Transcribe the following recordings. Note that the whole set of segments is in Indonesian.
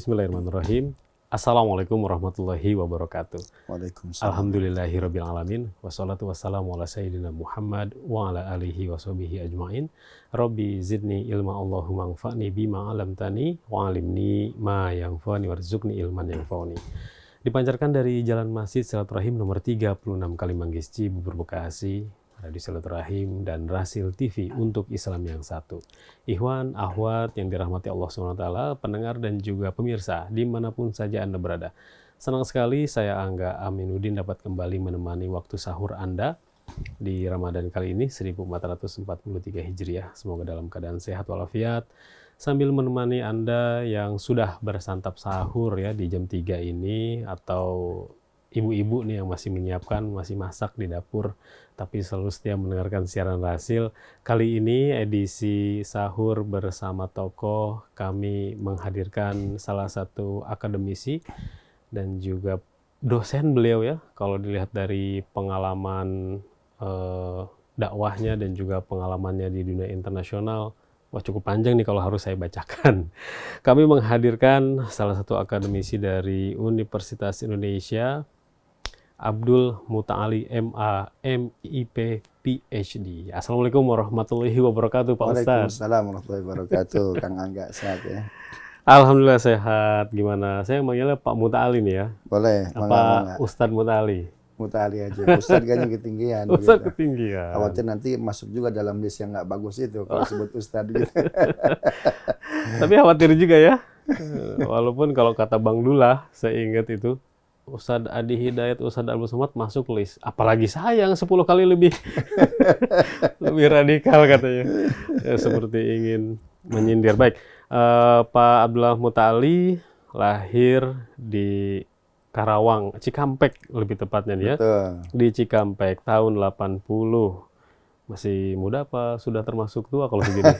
Bismillahirrahmanirrahim. Assalamualaikum warahmatullahi wabarakatuh. Waalaikumsalam. Alhamdulillahirabbil alamin wassalatu wassalamu ala sayyidina Muhammad wa ala alihi washabihi ajmain. Rabbi zidni ilma Allahumma anfa'ni bima 'allamtani wa 'allimni ma yanfa'uni warzuqni ilman yanfa'uni. Dipancarkan dari Jalan Masjid Silaturahim nomor 36 Kalimanggis Cibubur Bekasi, Radio Silaturahim dan Rasil TV untuk Islam yang satu. Ikhwan, akhwat yang dirahmati Allah SWT, pendengar dan juga pemirsa dimanapun saja Anda berada. Senang sekali saya Angga Aminuddin dapat kembali menemani waktu sahur Anda di Ramadan kali ini 1443 Hijriah. Semoga dalam keadaan sehat walafiat sambil menemani Anda yang sudah bersantap sahur ya di jam 3 ini, atau ibu-ibu nih yang masih menyiapkan, masih masak di dapur, tapi selalu setia mendengarkan siaran Rasil. Kali ini edisi sahur bersama tokoh, kami menghadirkan salah satu akademisi dan juga dosen beliau ya. Kalau dilihat dari pengalaman dakwahnya dan juga pengalamannya di dunia internasional, wah cukup panjang nih kalau harus saya bacakan. Kami menghadirkan salah satu akademisi dari Universitas Indonesia, Abdul Muta'ali MA, MIP, PhD. Assalamualaikum warahmatullahi wabarakatuh Pak Ustadz. Waalaikumsalam warahmatullahi wabarakatuh. Kang Angga sehat ya? Alhamdulillah sehat. Gimana? Saya manggilnya Pak Muta'ali nih ya. Boleh. Apa Ustadz Muta'ali? Muta'ali aja. Ustadz kayaknya ketinggian. Ustadz gitu. ketinggian. Khawatir nanti masuk juga dalam list yang nggak bagus itu kalau sebut Ustadz gitu. Tapi khawatir juga ya. Walaupun kalau kata Bang Dullah, saya ingat itu, Ustadz Adi Hidayat, Ustadz Abdul Somad masuk list. Apalagi saya yang 10 kali lebih lebih radikal katanya. Ya, seperti ingin menyindir. Baik, Pak Abdullah Muta'ali lahir di Karawang, Cikampek lebih tepatnya ya. Betul. Di Cikampek tahun 80. Masih muda apa sudah termasuk tua kalau begini?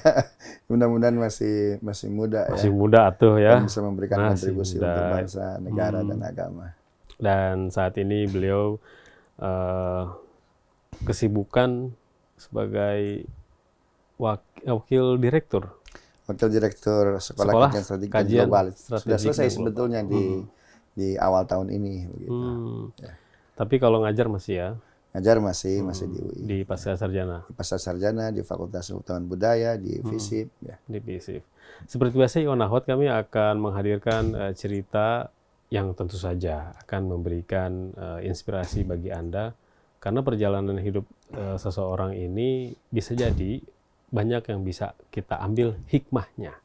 Mudah-mudahan masih muda Masih ya. muda tuh ya. Dan bisa memberikan Masih kontribusi muda untuk bangsa, negara dan agama. Dan saat ini beliau kesibukan sebagai wakil direktur Sekolah Kajian Strategi dan Global. Sudah selesai Global. sebetulnya di awal tahun ini. Begitu. Ya. Tapi kalau ngajar masih ya? Ngajar masih di UI. Di Pasca Sarjana? Di Pasca Sarjana, di Fakultas Pengetahuan Budaya, di FISIP. Ya. Di FISIP. Seperti biasa, Iwan Ahwat, kami akan menghadirkan cerita yang tentu saja akan memberikan inspirasi bagi Anda, karena perjalanan hidup seseorang ini bisa jadi banyak yang bisa kita ambil hikmahnya.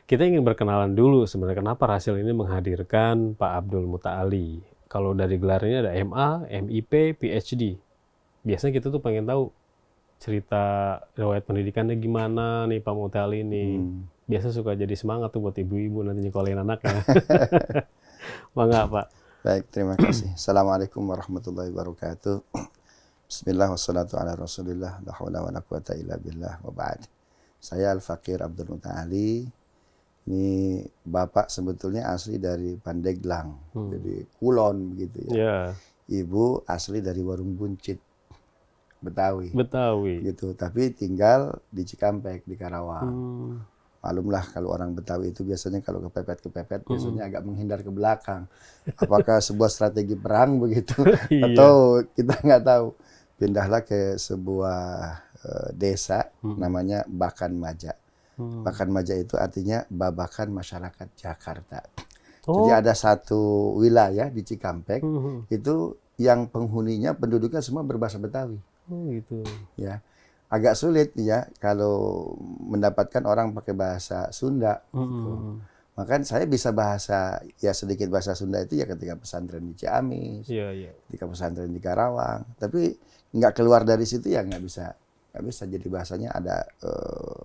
Kita ingin berkenalan dulu sebenarnya kenapa Rasil ini menghadirkan Pak Abdul Muta'ali. Kalau dari gelarnya ada MA, MIP, PhD. Biasanya kita tuh pengen tahu cerita riwayat pendidikannya gimana nih Pak Muta'ali ini. Biasa suka jadi semangat tuh buat ibu-ibu nanti nyekolahin anaknya. Bangga Pak. Baik, terima kasih. Assalamualaikum warahmatullahi wabarakatuh. Bismillah wassalatu ala rasulillah, la hawla wa la quwata illa billah wa ba'd. Saya Al-Fakir Abdul Muta'ali. Ini bapak sebetulnya asli dari Pandeglang, jadi Kulon begitu ya. Yeah. Ibu asli dari Warung Buncit, Betawi. Gitu, tapi tinggal di Cikampek di Karawang. Malumlah kalau orang Betawi itu biasanya kalau kepepet biasanya agak menghindar ke belakang. Apakah sebuah strategi perang begitu atau kita nggak tahu. Pindahlah ke sebuah desa namanya Bakan Maja. Bakan Maja itu artinya babakan masyarakat Jakarta. Jadi ada satu wilayah di Cikampek itu yang penghuninya, penduduknya semua berbahasa Betawi. Gitu. Ya. Agak sulit ya kalau mendapatkan orang pakai bahasa Sunda. Gitu. Makanya saya bisa sedikit bahasa Sunda itu ya ketika pesantren di Ciamis, ketika pesantren di Karawang. Tapi nggak keluar dari situ ya nggak bisa jadi bahasanya ada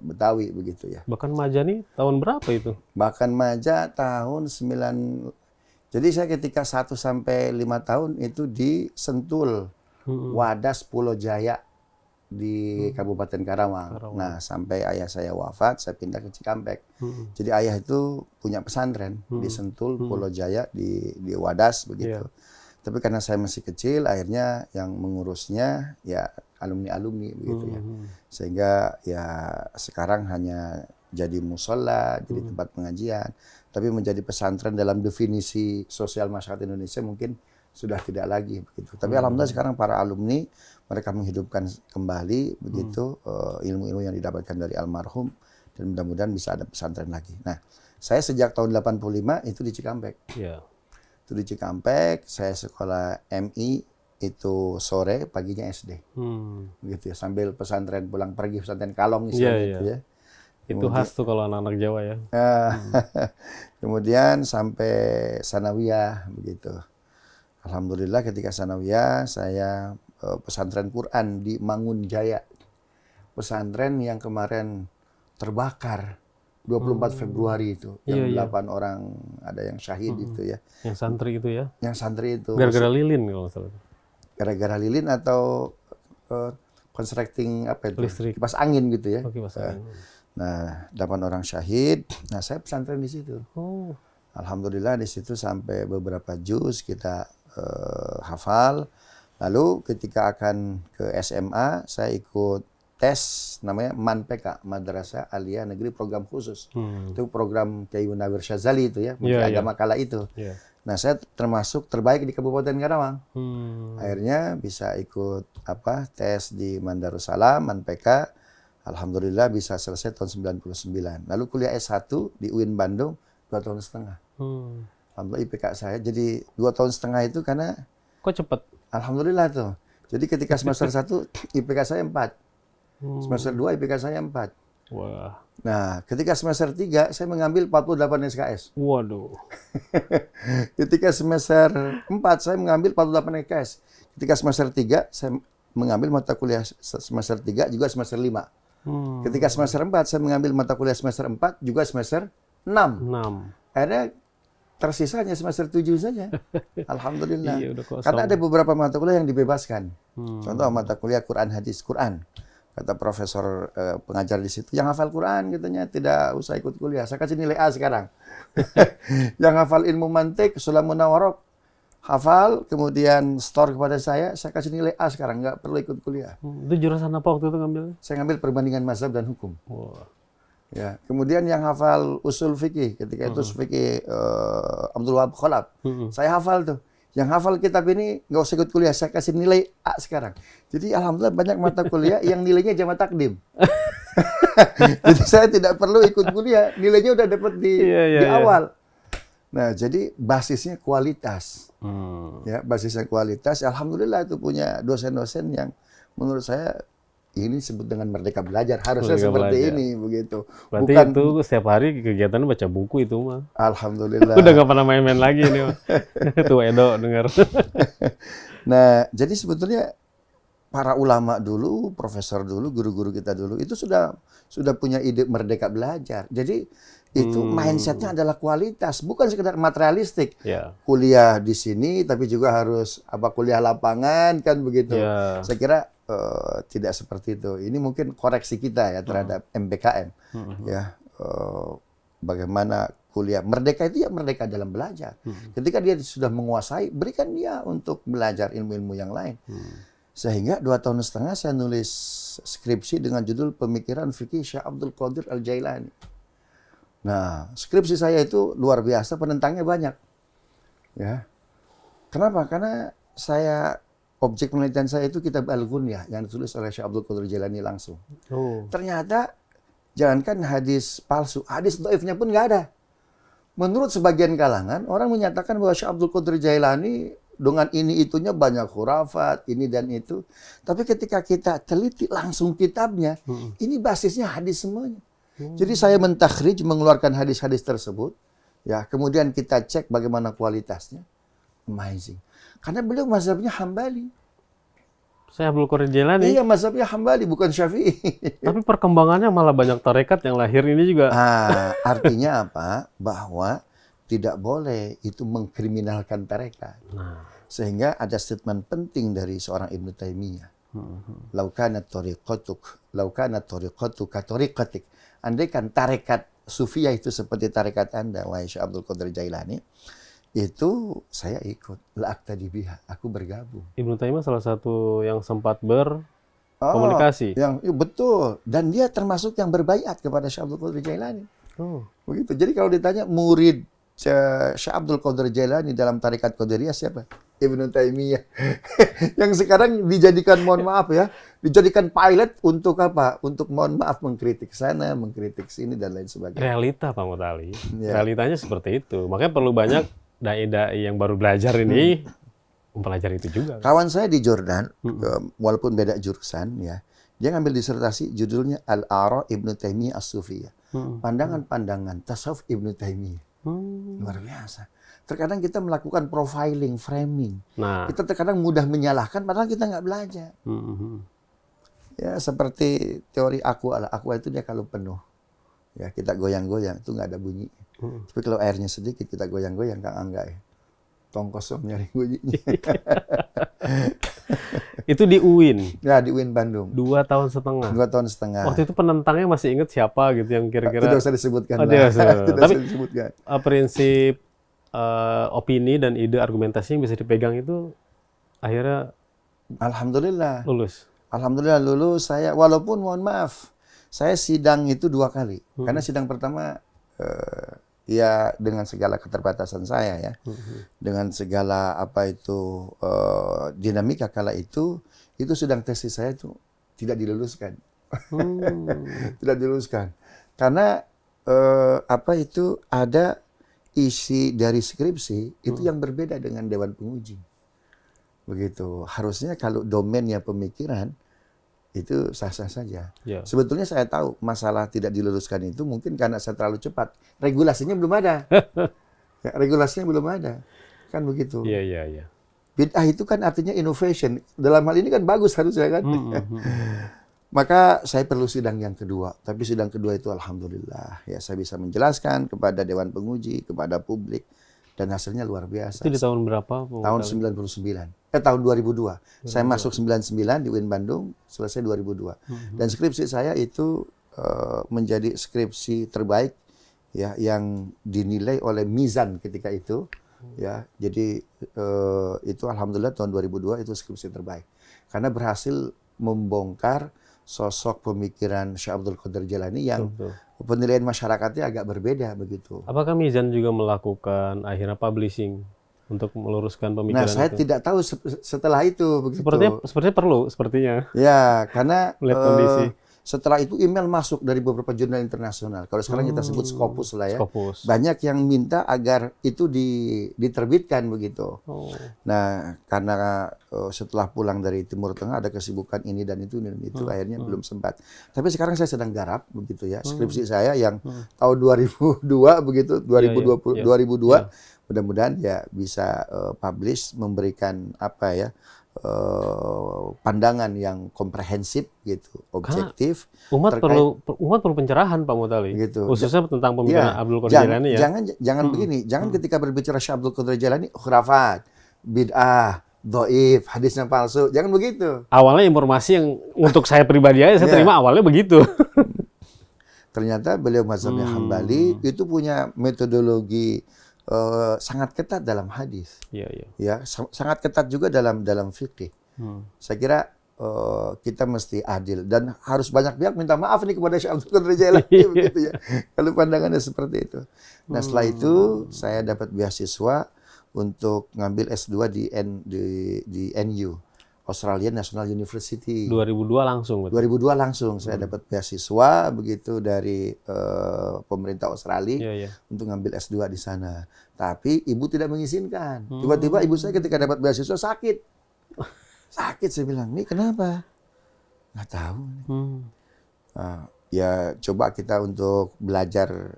Betawi begitu ya. Bakan Maja nih tahun berapa itu? Bakan Maja tahun 9. Jadi saya ketika 1 sampai 5 tahun itu di Sentul, Wadas Pulau Jaya di Kabupaten Karawang. Nah, sampai ayah saya wafat, saya pindah ke Cikampek. Jadi ayah itu punya pesantren di Sentul, Pulau Jaya, di Wadas begitu. Tapi karena saya masih kecil, akhirnya yang mengurusnya ya alumni-alumni begitu ya. Sehingga ya sekarang hanya jadi musola, jadi tempat pengajian. Tapi menjadi pesantren dalam definisi sosial masyarakat Indonesia mungkin sudah tidak lagi begitu. Tapi alhamdulillah sekarang para alumni mereka menghidupkan kembali begitu ilmu-ilmu yang didapatkan dari almarhum, dan mudah-mudahan bisa ada pesantren lagi. Nah, saya sejak tahun 85 itu di Cikampek. Yeah. Itu di Cikampek, saya sekolah MI itu sore, paginya SD. Begitu ya, sambil pesantren pulang pergi, pesantren Kalong istilahnya itu ya. Itu khas tuh kalau anak-anak Jawa ya. Kemudian sampai sanawiyah begitu. Alhamdulillah ketika sanawiyah saya pesantren Quran di Mangun Jaya. Pesantren yang kemarin terbakar 24 Februari itu. Yang 8 orang ada yang syahid itu ya. Yang santri itu ya. Yang santri itu. Gara-gara lilin kalau salah. Gara-gara lilin atau constructing apa itu? Listrik. Kipas angin gitu ya. Kipas angin. Nah, 8 orang syahid. Nah, saya pesantren di situ. Alhamdulillah di situ sampai beberapa juz kita hafal. Lalu ketika akan ke SMA, saya ikut tes namanya MANPK, Madrasah Aliyah Negeri Program Khusus. Itu program Kiai Munawir Syazali itu ya, Menteri Agama kala itu. Nah, saya termasuk terbaik di Kabupaten Karawang. Akhirnya bisa ikut tes di Mandarussalam, MANPK. Alhamdulillah bisa selesai tahun 99. Lalu kuliah S1 di UIN Bandung 2,5 tahun. Alhamdulillah IPK saya jadi 2,5 tahun itu karena... Kok cepet? Alhamdulillah tuh. Jadi ketika semester 1 IPK saya 4. Semester 2 IPK saya 4. Wah. Nah, ketika semester 3 saya mengambil 48 SKS. Waduh. Ketika semester 4 saya mengambil 48 SKS. Ketika semester 3 saya mengambil mata kuliah semester 3 juga semester 5. Ketika semester 4 saya mengambil mata kuliah semester 4 juga semester 6. Akhirnya tersisanya semester 7 saja. Alhamdulillah. Karena ada beberapa mata kuliah yang dibebaskan. Contoh mata kuliah Quran Hadis Quran. Kata profesor pengajar di situ, yang hafal Quran katanya tidak usah ikut kuliah. Saya kasih nilai A sekarang. Yang hafal ilmu mantik, sulamun nawarok, hafal, kemudian store kepada saya kasih nilai A sekarang, nggak perlu ikut kuliah. Itu jurusan apa waktu itu ngambilnya? Saya ngambil perbandingan mazhab dan hukum. Ya, kemudian yang hafal usul fikih, ketika itu fikih Abdul Wahab Khalaf, saya hafal tuh. Yang hafal kitab ini nggak usah ikut kuliah, saya kasih nilai A sekarang. Jadi alhamdulillah banyak mata kuliah yang nilainya jama takdim. Jadi saya tidak perlu ikut kuliah, nilainya udah dapat di awal. Nah, jadi basisnya kualitas. Ya, basisnya kualitas. Alhamdulillah itu punya dosen-dosen yang menurut saya ini disebut dengan merdeka belajar. Harusnya seperti ini begitu. Berarti bukan, itu setiap hari kegiatan baca buku itu mah. Alhamdulillah. Udah nggak pernah main-main lagi nih mah. Tuh Edo dengar. Nah, jadi sebetulnya para ulama dulu, profesor dulu, guru-guru kita dulu itu sudah punya ide merdeka belajar. Jadi itu mindsetnya adalah kualitas, bukan sekedar materialistik. Kuliah di sini, tapi juga harus kuliah lapangan kan begitu. Saya kira tidak seperti itu. Ini mungkin koreksi kita ya terhadap MBKM. Ya, bagaimana kuliah merdeka itu ya merdeka dalam belajar. Ketika dia sudah menguasai, berikan dia untuk belajar ilmu-ilmu yang lain. Sehingga 2,5 tahun saya nulis skripsi dengan judul Pemikiran Fikih Syekh Abdul Qadir Al-Jailani. Nah, skripsi saya itu luar biasa, penentangnya banyak. Ya. Kenapa? Karena objek penelitian saya itu kitab Al-Ghunyah yang ditulis oleh Syekh Abdul Qadir Jailani langsung. Ternyata jangankan hadis palsu, hadis dhaifnya pun nggak ada. Menurut sebagian kalangan, orang menyatakan bahwa Syekh Abdul Qadir Jailani dengan ini itunya banyak khurafat, ini dan itu. Tapi ketika kita teliti langsung kitabnya, ini basisnya hadis semuanya. Jadi saya mentakhrij, mengeluarkan hadis-hadis tersebut, ya kemudian kita cek bagaimana kualitasnya, amazing. Karena beliau mazhabnya Hambali. Saya Abdul Qadir Jailani. Iya, mazhabnya Hambali, bukan Syafi'i. Tapi perkembangannya malah banyak tarekat yang lahir ini juga. Artinya apa? Bahwa tidak boleh itu mengkriminalkan tarekat. Sehingga ada statement penting dari seorang Ibnu Taimiyah. Laukana tariqatu katariqatik. Andaikan tarekat Sufiyah itu seperti tarekat Anda, wahai Syekh Abdul Qadir Jailani, itu saya ikut. La'aqtadi biha, aku bergabung. Ibnu Taimiyah salah satu yang sempat berkomunikasi. Betul. Dan dia termasuk yang berbaiat kepada Syekh Abdul Qadir Jailani. Begitu. Jadi kalau ditanya murid Syekh Abdul Qadir Jailani dalam tarekat Qadiriyah siapa? Ibnu Taimiyah. Yang sekarang dijadikan, mohon maaf ya, dijadikan pilot untuk apa? Untuk, mohon maaf, mengkritik sana, mengkritik sini, dan lain sebagainya. Realita, Pak Mutali. Realitanya seperti itu. Makanya perlu banyak dai-dai yang baru belajar ini mempelajari itu juga. Kawan saya di Jordan, walaupun beda jurusan, ya, dia ngambil disertasi judulnya Al-Ara Ibnu Taimiyah As-Sufiyah. Pandangan-pandangan tasawuf Ibnu Taimiyah. Luar biasa. Terkadang kita melakukan profiling, framing. Kita terkadang mudah menyalahkan padahal kita nggak belajar. Ya, seperti teori aqua lah. Aqua itu dia kalau penuh, ya kita goyang-goyang itu nggak ada bunyi. Tapi kalau airnya sedikit kita goyang-goyang, Kang Angga ya, tong kosong nyari bunyinya. Itu di UIN? Ya, di UIN Bandung. 2 tahun setengah? 2 tahun setengah. Waktu itu penentangnya masih ingat siapa gitu yang kira-kira? Tidak usah disebutkan. Tapi prinsip, opini dan ide argumentasi yang bisa dipegang itu akhirnya alhamdulillah lulus. Alhamdulillah lulus saya, walaupun mohon maaf, saya sidang itu 2 kali. Karena sidang pertama ya dengan segala keterbatasan saya ya, dengan segala apa itu dinamika kala itu sidang tesis saya itu tidak diluluskan. Tidak diluluskan. Karena apa itu ada isi dari skripsi itu yang berbeda dengan Dewan Penguji. Begitu. Harusnya kalau domainnya pemikiran itu sah-sah saja. Sebetulnya saya tahu masalah tidak diluluskan itu mungkin karena saya terlalu cepat. Regulasinya belum ada. Ya, regulasinya belum ada. Kan begitu. Iya. Bid'ah itu kan artinya innovation. Dalam hal ini kan bagus harusnya kan. Maka saya perlu sidang yang kedua. Tapi sidang kedua itu alhamdulillah ya saya bisa menjelaskan kepada Dewan Penguji, kepada publik. Dan hasilnya luar biasa. Itu di tahun berapa? Tahun 99. Tahun 2002. Saya masuk 99 di UIN Bandung, selesai 2002. Dan skripsi saya itu menjadi skripsi terbaik ya yang dinilai oleh Mizan ketika itu. Ya, jadi itu alhamdulillah tahun 2002 itu skripsi terbaik. Karena berhasil membongkar sosok pemikiran Syekh Abdul Qadir Jailani yang penilaian masyarakatnya agak berbeda begitu. Apakah Mizan juga melakukan akhirnya publishing untuk meluruskan pemikiran itu? Nah, saya tidak tahu setelah itu begitu. Sepertinya perlu, sepertinya. Ya, karena melihat kondisi. Setelah itu email masuk dari beberapa jurnal internasional. Kalau sekarang kita sebut Scopus lah ya. Scopus. Banyak yang minta agar itu diterbitkan begitu. Nah, karena setelah pulang dari Timur Tengah ada kesibukan ini dan itu akhirnya belum sempat. Tapi sekarang saya sedang garap begitu ya. Skripsi saya yang tahun 2002 begitu, 2002 mudah-mudahan ya bisa publish, memberikan apa ya, pandangan yang komprehensif gitu, objektif. Umat perlu pencerahan Pak Mutali, gitu. Khususnya tentang pemikiran Abdul Qadir Jailani ya. Jangan begini, jangan ketika berbicara Syekh Abdul Qadir Jailani khurafat, bid'ah, dhaif, hadisnya palsu, jangan begitu. Awalnya informasi yang untuk saya pribadi aja saya terima awalnya begitu. Ternyata beliau mazhabnya Hambali itu punya metodologi sangat ketat dalam hadis, ya sangat ketat juga dalam fikih. Saya kira kita mesti adil dan harus banyak pihak minta maaf nih kepada Syekh Abdul Qadir Jailani begitu ya. Kalau pandangannya seperti itu. Nah setelah itu saya dapat beasiswa untuk ngambil S2 di NU, Australian National University. 2002 langsung. Betul? 2002 langsung saya dapat beasiswa begitu dari pemerintah Australia untuk ngambil S2 di sana. Tapi ibu tidak mengizinkan. Tiba-tiba ibu saya ketika dapat beasiswa sakit. Sakit, saya bilang, "Ini kenapa?" Nggak tahu. Ya coba kita untuk belajar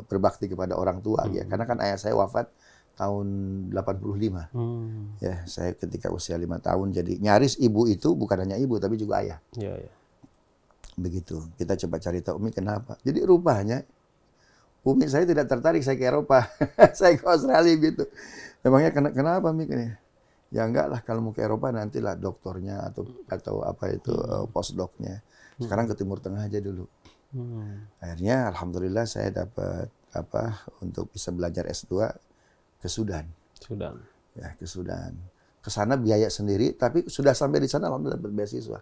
berbakti kepada orang tua ya. Karena kan ayah saya wafat tahun 85. Ya, saya ketika usia 5 tahun jadi nyaris ibu itu bukan hanya ibu tapi juga ayah. Begitu. Kita coba cari tahu Umi kenapa. Jadi rupanya Umi saya tidak tertarik saya ke Eropa. Saya ke Australia gitu. Memangnya kenapa Umi? Ya enggak lah, kalau mau ke Eropa nantilah doktornya atau apa itu postdoc-nya. Sekarang ke Timur Tengah aja dulu. Akhirnya alhamdulillah saya dapat untuk bisa belajar S2 ke Sudan. Ya, ke Sudan. Ke sana biaya sendiri, tapi sudah sampai di sana alhamdulillah dapat beasiswa.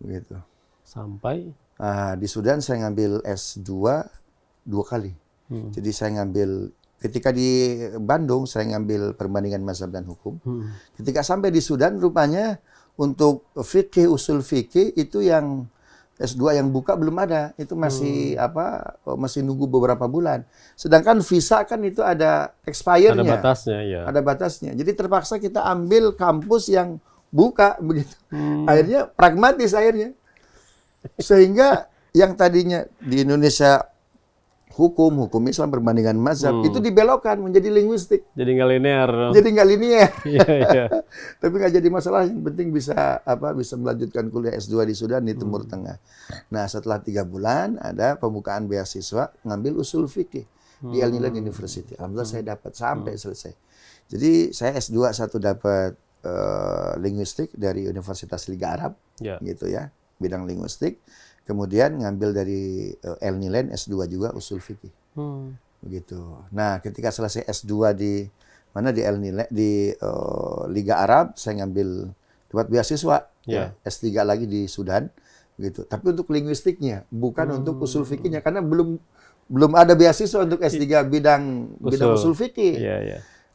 Begitu. Sampai di Sudan saya ngambil S2 2 kali. Jadi saya ngambil, ketika di Bandung saya ngambil perbandingan mazhab dan hukum. Ketika sampai di Sudan rupanya untuk fikih, usul fikih itu yang S2 yang buka belum ada. Itu masih masih nunggu beberapa bulan. Sedangkan visa kan itu ada expirednya. Ada batasnya, ya. Ada batasnya. Jadi terpaksa kita ambil kampus yang buka begitu. Akhirnya pragmatis akhirnya. Sehingga yang tadinya di Indonesia hukum Islam perbandingan mazhab itu dibelokkan menjadi linguistik. Jadi nggak linear. Jadi nggak linear. Iya. Tapi nggak jadi masalah. Yang penting bisa melanjutkan kuliah S2 di Sudan di Timur Tengah. Nah setelah 3 bulan ada pembukaan beasiswa ngambil usul fikih di El Nilan University. Alhamdulillah saya dapat sampai selesai. Jadi saya S2 satu dapat linguistik dari Universitas Liga Arab, gitu ya, bidang linguistik. Kemudian ngambil dari El Nilan S2 juga usul fikih. Begitu. Nah, ketika selesai S2 di El Nilan di Liga Arab, saya ngambil dapat beasiswa ya, S3 lagi di Sudan gitu. Tapi untuk linguistiknya, bukan untuk usul fikihnya karena belum ada beasiswa untuk S3 bidang usul fikih.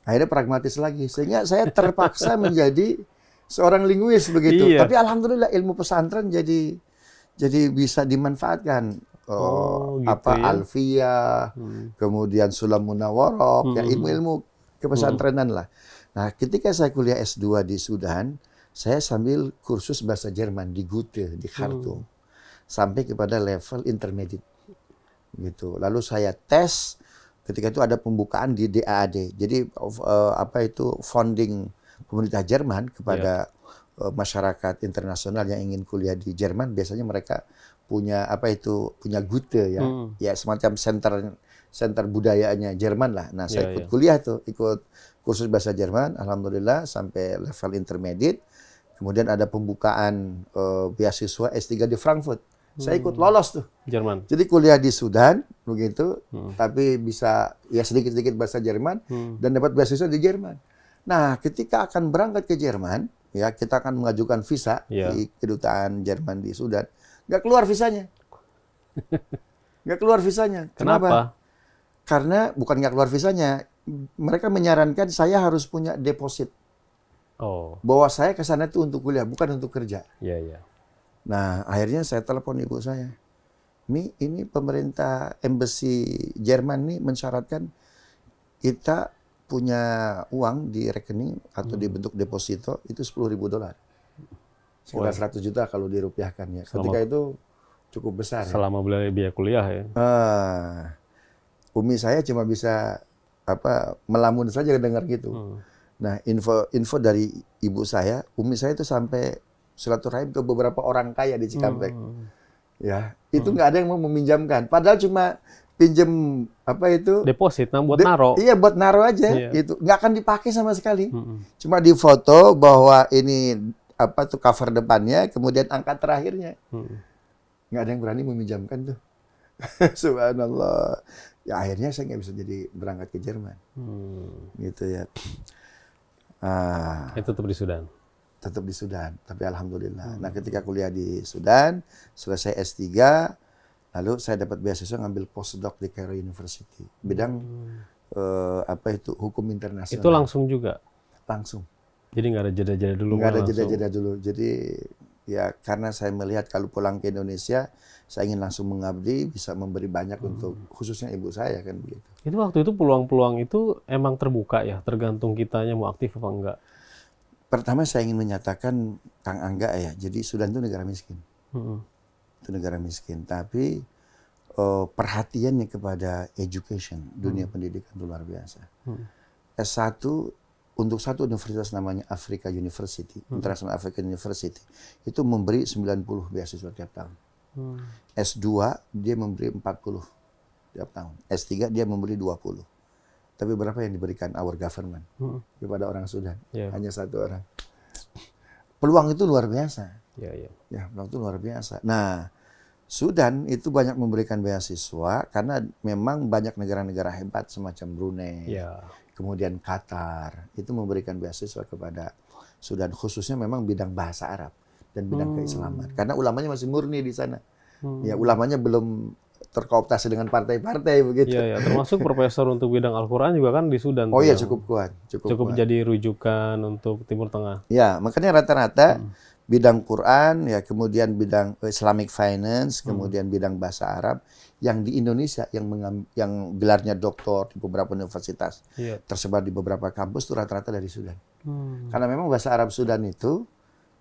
Akhirnya pragmatis lagi sehingga saya terpaksa menjadi seorang linguis begitu. Tapi alhamdulillah ilmu pesantren jadi bisa dimanfaatkan. Gitu Alfiyah, kemudian Sulam Munawwarah, ya ilmu-ilmu kepesantrenan lah. Nah, ketika saya kuliah S2 di Sudan, saya sambil kursus bahasa Jerman di Goethe, di Khartoum. Sampai kepada level intermediate. Gitu. Lalu saya tes, ketika itu ada pembukaan di DAAD. Jadi founding pemerintah Jerman kepada masyarakat internasional yang ingin kuliah di Jerman, biasanya mereka punya punya Goethe ya, ya semacam center budayanya Jerman lah. Nah saya ikut kuliah tuh, ikut kursus bahasa Jerman, alhamdulillah sampai level intermediate. Kemudian ada pembukaan beasiswa S3 di Frankfurt. Saya ikut lolos tuh. Jerman. Jadi kuliah di Sudan begitu, tapi bisa ya sedikit-sedikit bahasa Jerman dan dapat beasiswa di Jerman. Nah ketika akan berangkat ke Jerman, ya kita akan mengajukan visa di kedutaan Jerman di Sudan. Nggak keluar visanya. Nggak keluar visanya. Kenapa? Karena bukan nggak keluar visanya. Mereka menyarankan saya harus punya deposit. Bahwa saya ke sana itu untuk kuliah, bukan untuk kerja. Nah, akhirnya saya telepon ibu saya. Ini pemerintah embassy Jerman nih mensyaratkan kita punya uang di rekening atau di bentuk deposito itu $10.000. Sekitar 100 juta kalau dirupiahkan ya. Ketika itu cukup besar. Selama biaya kuliah ya. Umi saya cuma bisa melamun saja dengar gitu. Nah, info dari ibu saya, umi saya itu sampai silaturahim ke beberapa orang kaya di Cikampek. Ya, itu nggak ada yang mau meminjamkan. Padahal cuma pinjem deposit buat naro. Iya, buat naro aja gitu. Nggak akan dipakai sama sekali. Cuma difoto bahwa ini cover depannya, kemudian angka terakhirnya. Nggak ada yang berani meminjamkan tuh. Subhanallah. Ya akhirnya saya nggak bisa jadi berangkat ke Jerman. Gitu ya. Itu tetap di Sudan. Tetap di Sudan, tapi alhamdulillah. Nah, ketika kuliah di Sudan, selesai S3, lalu saya dapat beasiswa ngambil postdoc di Cairo University. Bidang hukum internasional. Itu langsung juga? Langsung. Jadi nggak ada jeda-jeda dulu? Nggak ada jeda-jeda dulu. Jadi ya karena saya melihat kalau pulang ke Indonesia, saya ingin langsung mengabdi, bisa memberi banyak untuk khususnya ibu saya kan begitu. Itu waktu itu peluang-peluang itu emang terbuka ya, tergantung kitanya mau aktif apa enggak? Pertama saya ingin menyatakan Kang Angga ya, jadi Sudan itu negara miskin. Itu negara miskin, tapi perhatiannya kepada education, dunia pendidikan itu luar biasa. S1 untuk satu universitas namanya Africa University, International African University, itu memberi 90 beasiswa tiap tahun. S2 dia memberi 40 tiap tahun. S3 dia memberi 20. Tapi berapa yang diberikan our government kepada orang Sudan? Hanya 1 orang. Peluang itu luar biasa. Ya, peluang itu luar biasa. Nah, Sudan itu banyak memberikan beasiswa karena memang banyak negara-negara hebat semacam Brunei, kemudian Qatar, itu memberikan beasiswa kepada Sudan, khususnya memang bidang bahasa Arab dan bidang keislaman. Karena ulamanya masih murni di sana. Ya, ulamanya belum terkooptasi dengan partai-partai begitu. Iya, termasuk profesor untuk bidang Al-Quran juga kan di Sudan. Oh iya, cukup kuat. Cukup jadi rujukan untuk Timur Tengah. Ya, makanya rata-rata bidang Quran, ya kemudian bidang Islamic Finance, kemudian bidang bahasa Arab, yang di Indonesia yang gelarnya doktor di beberapa universitas, tersebar di beberapa kampus itu rata-rata dari Sudan. Karena memang bahasa Arab Sudan itu,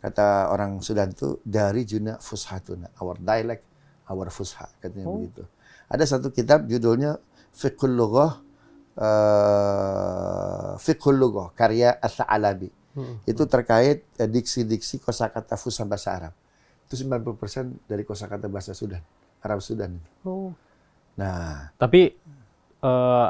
kata orang Sudan itu, dari juna fushatuna, our dialect, our fusha, katanya begitu. Ada satu kitab judulnya Fiqhul Lughah, karya As-Sa'alabi. Itu terkait diksi-diksi kosakata fusha bahasa Arab. Itu 90% dari kosakata bahasa Sudan, Arab Sudan. Nah, tapi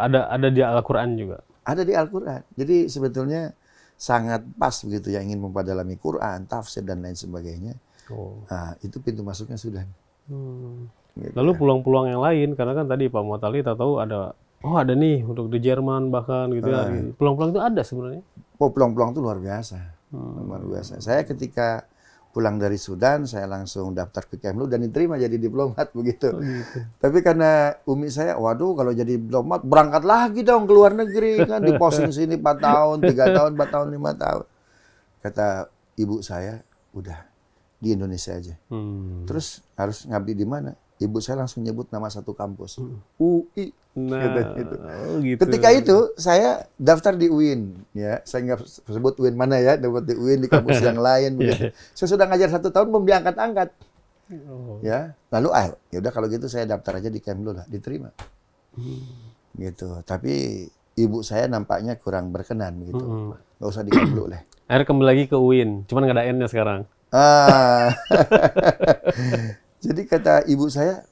ada di Al-Quran juga. Ada di Al-Quran. Jadi sebetulnya sangat pas begitu yang ingin mempadalami Quran, tafsir dan lain sebagainya. Nah, itu pintu masuknya Sudan. Gitu. Lalu peluang-peluang yang lain, karena kan tadi Pak Muwatalli tahu ada nih untuk di Jerman bahkan gitu ya. Peluang-peluang itu ada sebenarnya. Oh, peluang-peluang itu luar biasa. Luar biasa. Saya ketika pulang dari Sudan, saya langsung daftar ke Kemlu dan diterima jadi diplomat begitu. Gitu. Tapi karena umi saya, waduh kalau jadi diplomat berangkat lagi dong ke luar negeri kan, diposting sini 4 tahun, 3 tahun, 4 tahun, 5 tahun. Kata ibu saya, udah di Indonesia aja. Terus harus ngabdi di mana? Ibu saya langsung nyebut nama satu kampus, UI. Nah, gitu. Gitu. Ketika itu saya daftar di UIN, ya saya nggak sebut UIN mana ya, dapat di UIN di kampus yang lain. Begitu. Saya sudah ngajar 1 tahun belum diangkat-angkat, ya. Lalu ya udah kalau gitu saya daftar aja di Kemlu lah, diterima. Gitu. Tapi ibu saya nampaknya kurang berkenan gitu, nggak usah di Kemlu lah. Akhirnya kembali lagi ke UIN, cuman nggak ada N-nya sekarang. Jadi kata ibu saya,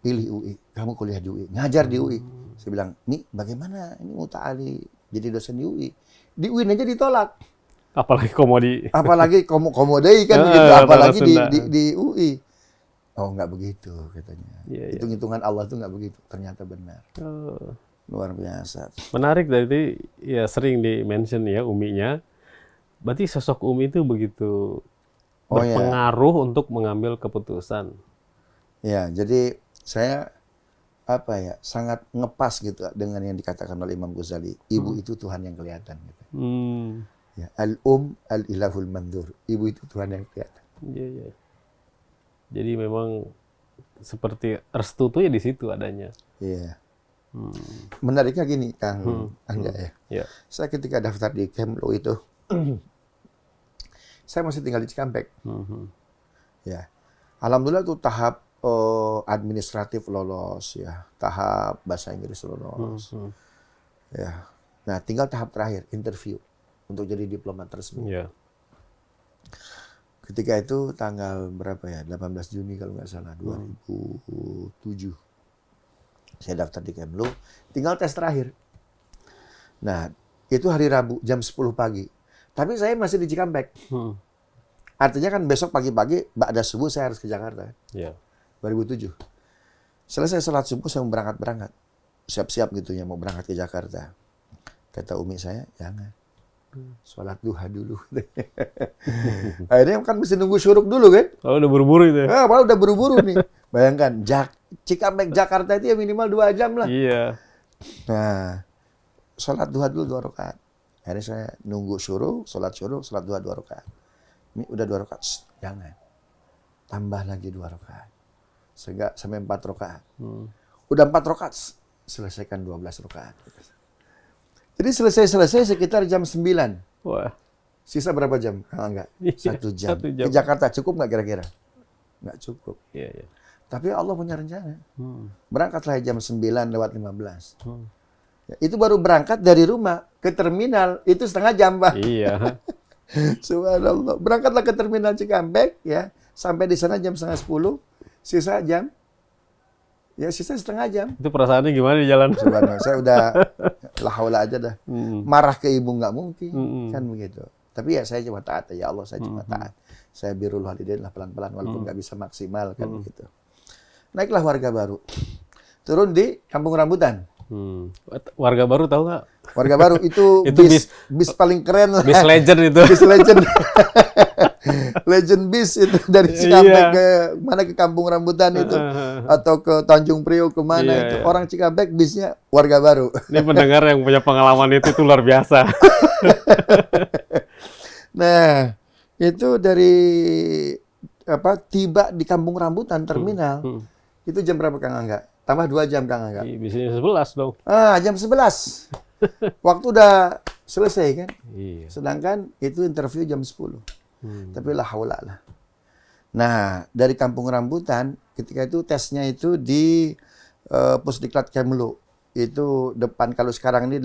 pilih UI, kamu kuliah di UI, ngajar di UI. Saya bilang, nih bagaimana ini muta'ali jadi dosen di UI? Di UIN aja ditolak. Apalagi komodi. Apalagi komodai kan gitu, apalagi di UI. Oh nggak begitu katanya. Hitung-hitungan Allah tuh nggak begitu, ternyata benar. Luar biasa. Menarik dari ya sering di-mention ya Uminya. Berarti sosok Umi itu begitu berpengaruh untuk mengambil keputusan. Ya, jadi saya sangat ngepas gitu dengan yang dikatakan oleh Imam Ghazali. Ibu itu Tuhan yang kelihatan. Gitu. Ya, al-ilahul mandur. Ibu itu Tuhan yang kelihatan. Iya. Jadi memang seperti restu tuh ya di situ adanya. Iya. Menariknya gini, Kang Angga ya. Saya ketika daftar di Kemlu itu, saya masih tinggal di Cikampek. Ya, alhamdulillah tuh tahap administratif lolos ya, tahap bahasa Inggris lolos. Ya, nah tinggal tahap terakhir interview untuk jadi diplomat resmi. Ketika itu tanggal berapa ya? 18 Juni kalau nggak salah, 2007. Saya daftar di Kemlu, tinggal tes terakhir. Nah, itu hari Rabu jam 10 pagi. Tapi saya masih di Cikampek. Artinya kan besok pagi-pagi, ba'da subuh saya harus ke Jakarta. 2007. Selesai sholat subuh saya mau berangkat. Siap-siap gitu ya, mau berangkat ke Jakarta. Kata umi saya, jangan. Sholat duha dulu. Akhirnya kan mesti nunggu syuruk dulu kan. Oh udah buru-buru itu ya? Udah buru-buru nih. Bayangkan, Cikampek Jakarta itu ya minimal 2 jam lah. Iya. Nah, sholat duha dulu 2 rakaat. Akhirnya saya nunggu syuruk, sholat duha 2 rakaat. Ini udah 2 rakaat, jangan. Tambah lagi 2 rakaat. Sehingga sampai 4 rakaat. Udah 4 rakaat, selesaikan 12 rakaat. Jadi selesai sekitar jam 9. Wah. Sisa berapa jam? Enggak, 1 jam. 1 jam. Ke Jakarta cukup nggak kira-kira? Nggak cukup. Iya. Tapi Allah punya rencana. Berangkatlah jam 9:15. Ya, itu baru berangkat dari rumah ke terminal, itu setengah jam, Pak. Iya. Subhanallah. Berangkatlah ke terminal Cikampek, ya. Sampai di sana jam 9:30, sisa jam. Ya, sisa setengah jam. Itu perasaannya gimana di jalan? Subhanallah, saya udah la haula aja dah. Marah ke ibu nggak mungkin, kan begitu. Tapi ya saya cuma taat, ya Allah saya cuma taat. Saya birrul walidain lah pelan-pelan, walaupun nggak bisa maksimal, kan begitu. Naiklah warga baru. Turun di Kampung Rambutan. Warga baru tahu nggak? Warga baru itu bis paling keren lah. Bis legend itu. Bis legend. Legend bis itu dari Cikampek ke mana, ke Kampung Rambutan itu, atau ke Tanjung Priok kemana itu. Orang Cikampek bisnya warga baru. Ini pendengar yang punya pengalaman itu luar biasa. Nah, itu dari tiba di Kampung Rambutan terminal. Itu jam berapa Kang Angga? Tambah 2 jam Kang Angga. Bisanya 11 dong. Jam 11. Waktu udah selesai kan? Iya. Sedangkan itu interview jam 10. Tapi lah haula lah. Nah, dari Kampung Rambutan ketika itu tesnya itu di Pusdiklat Kemlu. Itu depan, kalau sekarang ini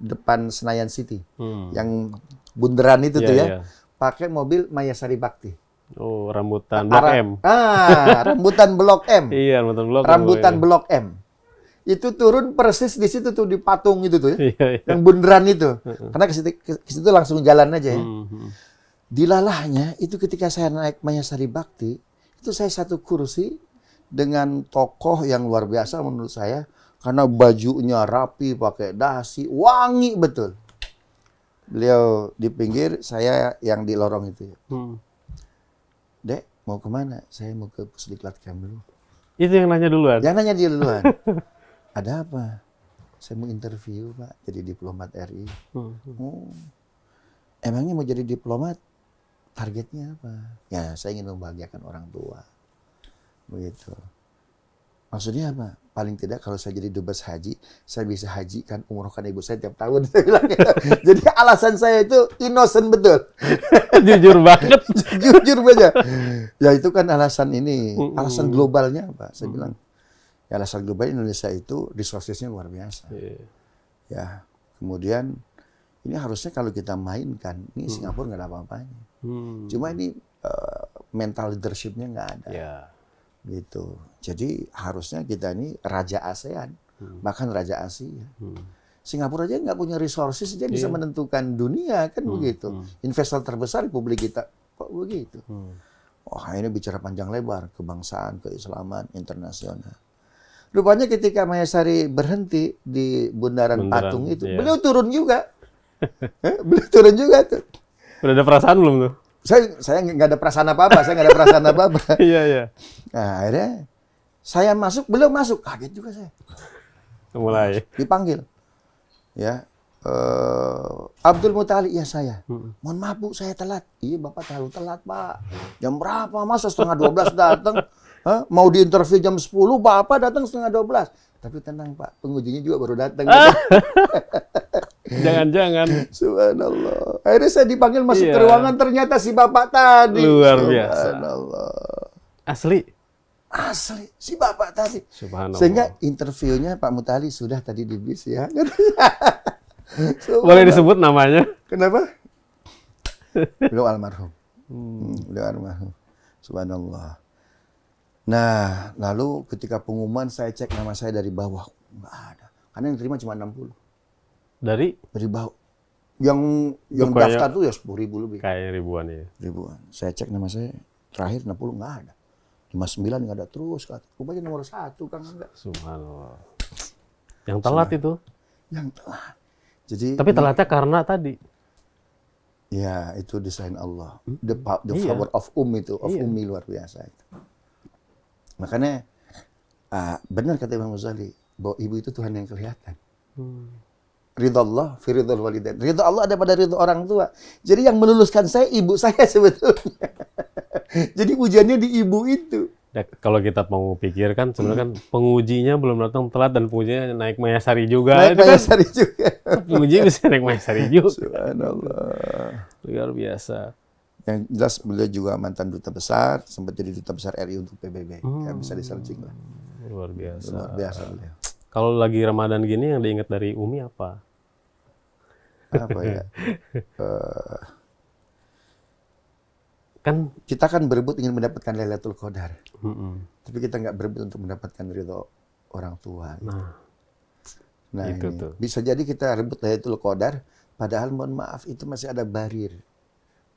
depan Senayan City. Yang bundaran itu tuh ya. Pakai mobil Mayasari Bakti. Oh, rambutan Blok M. Rambutan Blok M. Iya, rambutan Blok M. Rambutan Blok M. Itu turun persis di situ tuh, di patung itu tuh ya. Yang bundaran itu. Karena ke situ langsung jalan aja ya. Dilalahnya itu ketika saya naik Mayasari Bakti, itu saya satu kursi dengan tokoh yang luar biasa menurut saya, karena bajunya rapi, pakai dasi, wangi betul. Beliau di pinggir, saya yang di lorong itu ya. Dek, mau kemana? Saya mau ke Pusdiklat Kemlu. Itu yang nanya duluan? Yang nanya dia duluan. Ada apa? Saya mau interview, Pak, jadi diplomat RI. Emangnya mau jadi diplomat? Targetnya apa? Ya, saya ingin membahagiakan orang tua. Begitu. Maksudnya apa? Paling tidak kalau saya jadi dubes haji, saya bisa hajikan, umrohkan ibu saya tiap tahun. Saya bilang gitu. Jadi alasan saya itu innocent betul. Jujur banget. Jujur aja. Ya itu kan alasan ini. Alasan globalnya apa? Saya bilang. Ya, alasan global Indonesia itu resources-nya luar biasa. Ya, kemudian ini harusnya kalau kita mainkan, ini Singapura nggak ada apa-apanya. Cuma ini mental leadership-nya nggak ada. Gitu. Jadi harusnya kita ini raja ASEAN, bahkan raja Asia. Singapura aja nggak punya resources, dia bisa menentukan dunia kan begitu. Investor terbesar Republik kita kok begitu. Wah, ini bicara panjang lebar, kebangsaan, keislaman, internasional. Rupanya ketika Mayasari berhenti di bundaran patung itu, beliau turun juga. Beliau turun juga tuh. Udah ada perasaan belum tuh? Saya nggak ada perasaan apa-apa, Iya. Nah, akhirnya saya masuk, beliau masuk, kaget juga saya. Mulai. Dipanggil. Ya. Abdul Mutali, ya saya. Mohon maaf Bu, saya telat. Iya Bapak terlalu telat Pak. Jam berapa? Masa 11:30 datang? Mau diinterview jam 10, Bapak datang 11:30. Tapi tenang Pak, pengujinya juga baru datang. Jangan-jangan. Subhanallah. Akhirnya saya dipanggil masuk ke ruangan, ternyata si Bapak tadi. Luar biasa. Subhanallah. Asli, si Bapak tadi. Subhanallah. Sehingga interviewnya Pak Mutali sudah tadi di bis ya. Boleh disebut namanya? Kenapa? Beliau almarhum. Beliau almarhum. Subhanallah. Nah, lalu ketika pengumuman saya cek nama saya dari bawah, nggak ada. Karena yang terima cuma 60. Dari bawah. Yang daftar tuh ya 10.000 lebih. Kayak ribuan ya. Ribuan. Saya cek nama saya terakhir 60 nggak ada. 59 nggak ada terus. Rupanya nomor 1 Kang Angga. Subhanallah. Yang telat itu? Yang telat. Jadi. Tapi telatnya karena tadi. Ya, itu desain Allah. The power of itu, of Ummi luar biasa itu. Makanya benar kata Imam Ghazali bahwa ibu itu Tuhan yang kelihatan. Ridha Allah fi ridhal walidain. Ridha Allah ada pada ridha orang tua. Jadi yang meluluskan saya ibu saya sebetulnya. Jadi ujiannya di ibu itu. Ya, kalau kita mau pikirkan sebenarnya kan pengujinya belum datang telat dan pengujinya naik Mayasari juga. Naik Mayasari juga. Penguji bisa naik Mayasari juga. Subhanallah. Luar biasa. Yang jelas beliau juga mantan duta besar, sempat jadi duta besar RI untuk PBB. Ya bisa di-searching lah. Luar biasa. Luar biasa beliau. Kalau lagi Ramadan gini yang diingat dari Umi apa? Apa ya? Kan kita kan berebut ingin mendapatkan Lailatul Qadar. Tapi kita nggak berebut untuk mendapatkan ridho orang tua. Nah itu tuh. Bisa jadi kita rebut Lailatul Qadar, padahal mohon maaf itu masih ada barir.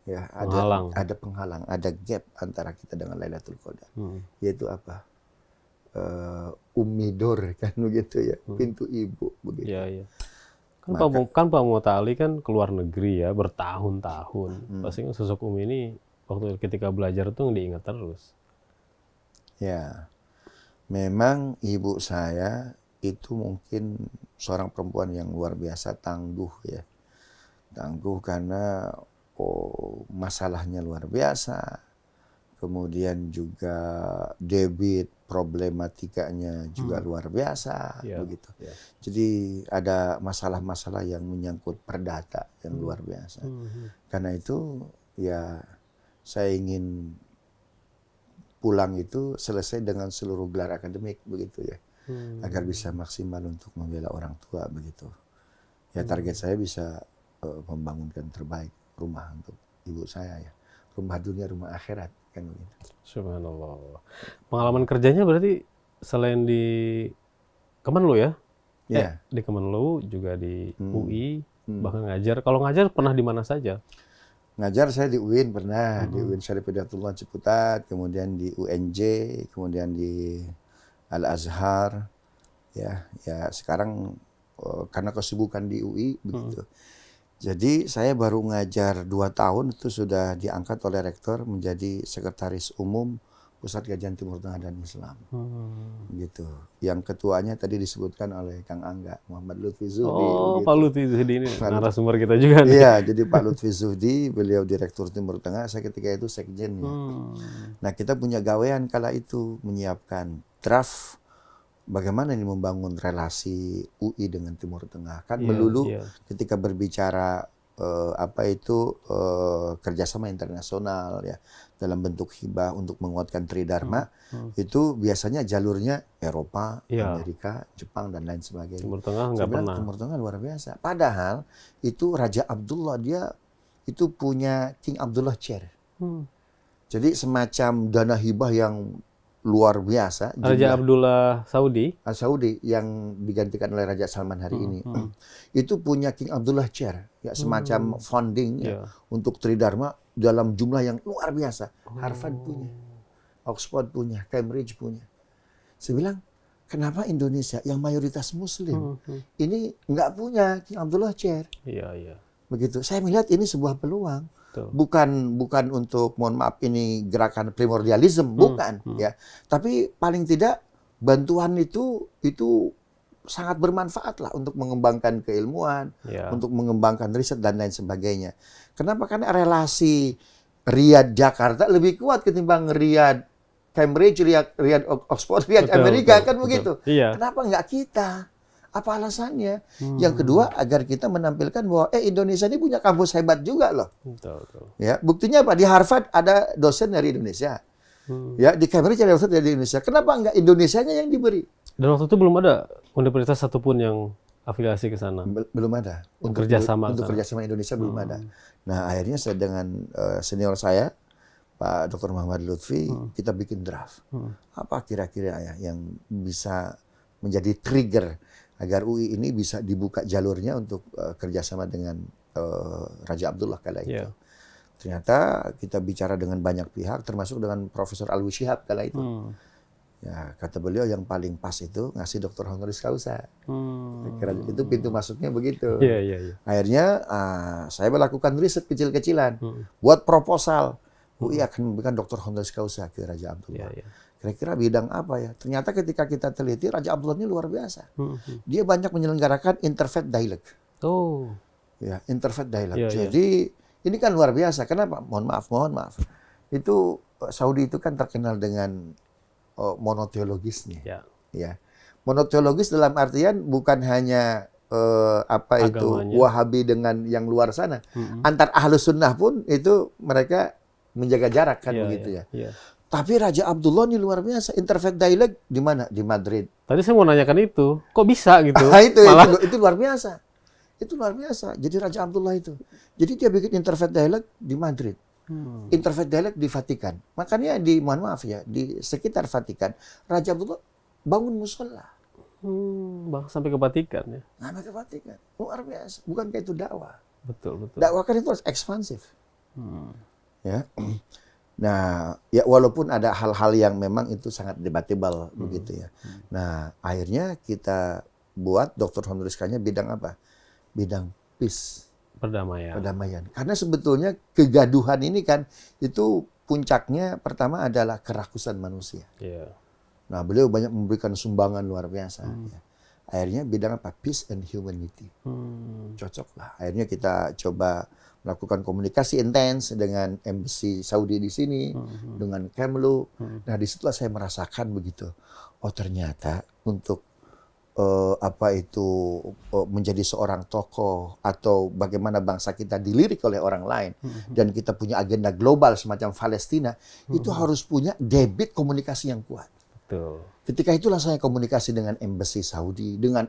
Ya, ada penghalang, ada gap antara kita dengan Lailatul Qadar. Yaitu apa? Ummi dor kan begitu ya, pintu ibu begitu. Iya. Kan Pak Muwatalli kan keluar negeri ya bertahun-tahun. Pasti kan sosok Umi ini waktu ketika belajar tuh diingat terus. Ya, memang ibu saya itu mungkin seorang perempuan yang luar biasa tangguh ya. Tangguh karena masalahnya luar biasa. Kemudian juga debit problematikanya juga luar biasa begitu. Jadi ada masalah-masalah yang menyangkut perdata yang luar biasa. Karena itu ya saya ingin pulang itu selesai dengan seluruh gelar akademik begitu ya. Agar bisa maksimal untuk membela orang tua begitu. Ya target saya bisa membangunkan terbaik rumah untuk ibu saya ya. Rumah dunia, rumah akhirat kan begitu. Subhanallah. Pengalaman kerjanya berarti selain di Kemenlu ya? Iya. Di Kemenlu juga di UI, bahkan ngajar. Kalau ngajar pernah di mana saja? Ngajar saya di UIN pernah, di UIN Syarif Hidayatullah Ciputat, kemudian di UNJ, kemudian di Al-Azhar. Ya sekarang karena kesibukan di UI begitu. Jadi saya baru ngajar 2 tahun itu sudah diangkat oleh rektor menjadi sekretaris umum Pusat Kajian Timur Tengah dan Islam. Gitu. Yang ketuanya tadi disebutkan oleh Kang Angga, Muhammad Lutfi Zuhdi. Oh, begitu. Pak Lutfi Zuhdi ini narasumber kita juga nih. Iya, jadi Pak Lutfi Zuhdi, beliau Direktur Timur Tengah, saya ketika itu sekjennya. Nah, kita punya gawean kala itu menyiapkan draft bagaimana ini membangun relasi UI dengan Timur Tengah. Kan melulu ketika berbicara kerjasama internasional ya dalam bentuk hibah untuk menguatkan Tridharma itu biasanya jalurnya Eropa, Amerika, Jepang dan lain sebagainya. Timur Tengah nggak pernah. Timur Tengah luar biasa. Padahal itu Raja Abdullah dia itu punya King Abdullah Chair. Jadi semacam dana hibah yang luar biasa. Raja Abdullah Saudi yang digantikan oleh Raja Salman hari ini. Itu punya King Abdullah Chair, ya semacam funding untuk Tridharma dalam jumlah yang luar biasa. Harvard punya, Oxford punya, Cambridge punya. Saya bilang, kenapa Indonesia yang mayoritas Muslim ini nggak punya King Abdullah Chair? Begitu. Saya melihat ini sebuah peluang. Bukan untuk, mohon maaf, ini gerakan primordialisme, bukan ya. Tapi paling tidak bantuan itu sangat bermanfaat lah untuk mengembangkan keilmuan, untuk mengembangkan riset dan lain sebagainya. Kenapa? Karena relasi Riyadh Jakarta lebih kuat ketimbang Riyadh Cambridge, Riyadh Oxford, Riyadh Amerika, kan begitu. Kenapa nggak kita? Apa alasannya? Yang kedua, agar kita menampilkan bahwa Indonesia ini punya kampus hebat juga loh. Ya, buktinya apa? Di Harvard ada dosen dari Indonesia. Ya, di Cambridge ada dosen dari Indonesia. Kenapa enggak Indonesianya yang diberi? Dan waktu itu belum ada universitas satupun yang afiliasi ke sana. Belum ada. Untuk kerjasama Indonesia belum ada. Nah, akhirnya saya dengan senior saya, Pak Dr. Muhammad Lutfi, kita bikin draft. Apa kira-kira ya yang bisa menjadi trigger agar UI ini bisa dibuka jalurnya untuk kerjasama dengan Raja Abdullah kala itu. Ternyata kita bicara dengan banyak pihak, termasuk dengan Profesor Alwi Shihab kala itu. Ya, kata beliau yang paling pas itu ngasih Dr. honoris causa. Itu pintu masuknya begitu. Akhirnya saya melakukan riset kecil-kecilan, buat proposal. UI akan memberikan Dr. honoris causa ke Raja Abdullah. Kira-kira bidang apa ya? Ternyata ketika kita teliti, Raja Abdullah ini luar biasa. Dia banyak menyelenggarakan interfaith dialogue. Ya, interfaith dialogue. Jadi ini kan luar biasa. Kenapa? Mohon maaf. Itu Saudi itu kan terkenal dengan monoteologisnya. Ya. Monoteologis dalam artian bukan hanya agamanya. Wahabi dengan yang luar sana. Antar Ahlus Sunnah pun itu mereka menjaga jarak kan begitu ya. Tapi Raja Abdullah ini luar biasa. Interfaith dialogue di mana? Di Madrid. Tadi saya mau nanyakan itu. Kok bisa gitu? Itu luar biasa. Itu luar biasa. Jadi Raja Abdullah itu. Jadi dia bikin interfaith dialogue di Madrid. Interfaith dialogue di Vatikan. Makanya mohon maaf ya, di sekitar Vatikan, Raja Abdullah bangun musola. Sampai ke Vatikan ya? Sampai ke Vatikan. Luar biasa. Bukan kayak itu dakwah. Betul. Dakwah kan itu harus ekspansif. Ya. Nah, ya walaupun ada hal-hal yang memang itu sangat debatable begitu ya. Nah, akhirnya kita buat Dr. honoris causa bidang apa? bidang peace. Perdamaian. Karena sebetulnya kegaduhan ini kan itu puncaknya pertama adalah kerakusan manusia. Yeah. Nah, beliau banyak memberikan sumbangan luar biasa. Ya. Akhirnya bidang apa? Peace and humanity. Cocok lah. Akhirnya kita coba melakukan komunikasi intens dengan embassy Saudi di sini, dengan Kemlu. Nah, disitulah saya merasakan begitu. Oh, ternyata untuk menjadi seorang tokoh atau bagaimana bangsa kita dilirik oleh orang lain dan kita punya agenda global semacam Palestina, itu harus punya debit komunikasi yang kuat. Betul. Ketika itulah saya komunikasi dengan embassy Saudi, dengan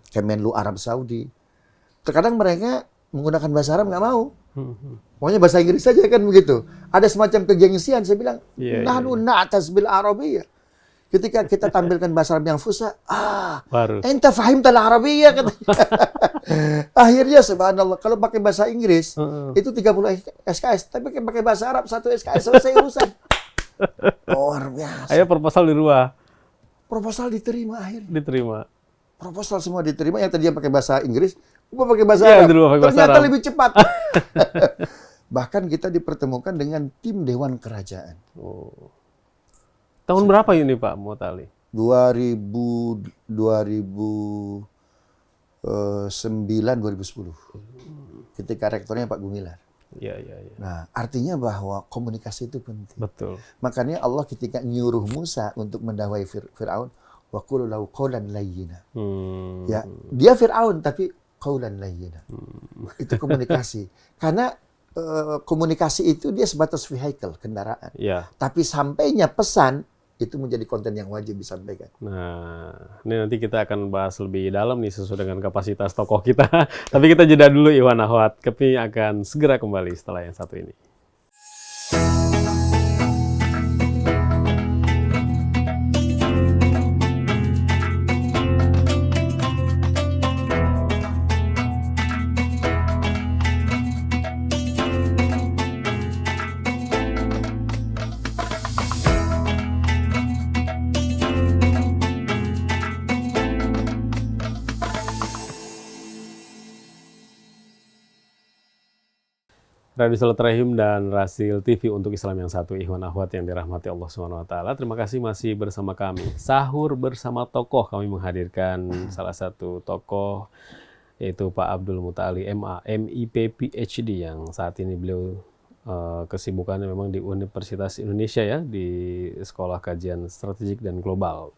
Kemenlu Arab Saudi. Terkadang mereka menggunakan bahasa Arab nggak mau. Pokoknya bahasa Inggris saja kan begitu. Ada semacam kegengsian. Saya bilang, nahnu na'tas bil Arabiyyah. Ketika kita tampilkan bahasa Arab yang fusha, enta fahimtal Arabiyyah katanya. Akhirnya subhanallah, kalau pakai bahasa Inggris itu 30 SKS, tapi pakai bahasa Arab 1 SKS selesai urusan. Luar biasa. Ayo proposal di luar. Proposal diterima akhirnya. Diterima. Proposal semua diterima, yang tadinya pakai bahasa Inggris, gua pakai bahasa Arab. Ternyata lebih cepat. Bahkan kita dipertemukan dengan tim Dewan Kerajaan. Tahun berapa ini Pak Mutali? 2009, 2010. Ketika rektornya Pak Gumilar. Iya. Nah, artinya bahwa komunikasi itu penting. Betul. Makanya Allah ketika nyuruh Musa untuk mendakwai Fir'aun, wa qul lahu qawlan layyina. Ya, dia Fir'aun tapi qawlan layyina. Itu komunikasi. Karena komunikasi itu dia sebatas vehicle, kendaraan. Ya. Tapi sampainya pesan itu menjadi konten yang wajib disampaikan. Nah, ini nanti kita akan bahas lebih dalam nih sesuai dengan kapasitas tokoh kita. Tapi kita jeda dulu Ikhwan Akhwat. Kami akan segera kembali setelah yang satu ini. Radio Silaturahim dan Rasil TV untuk Islam yang satu, Ikhwan Akhwat yang dirahmati Allah SWT. Terima kasih masih bersama kami. Sahur bersama tokoh, kami menghadirkan salah satu tokoh, yaitu Pak Abdul Mutali MA, MIP PhD, yang saat ini beliau kesibukannya memang di Universitas Indonesia ya, di Sekolah Kajian Strategik dan Global.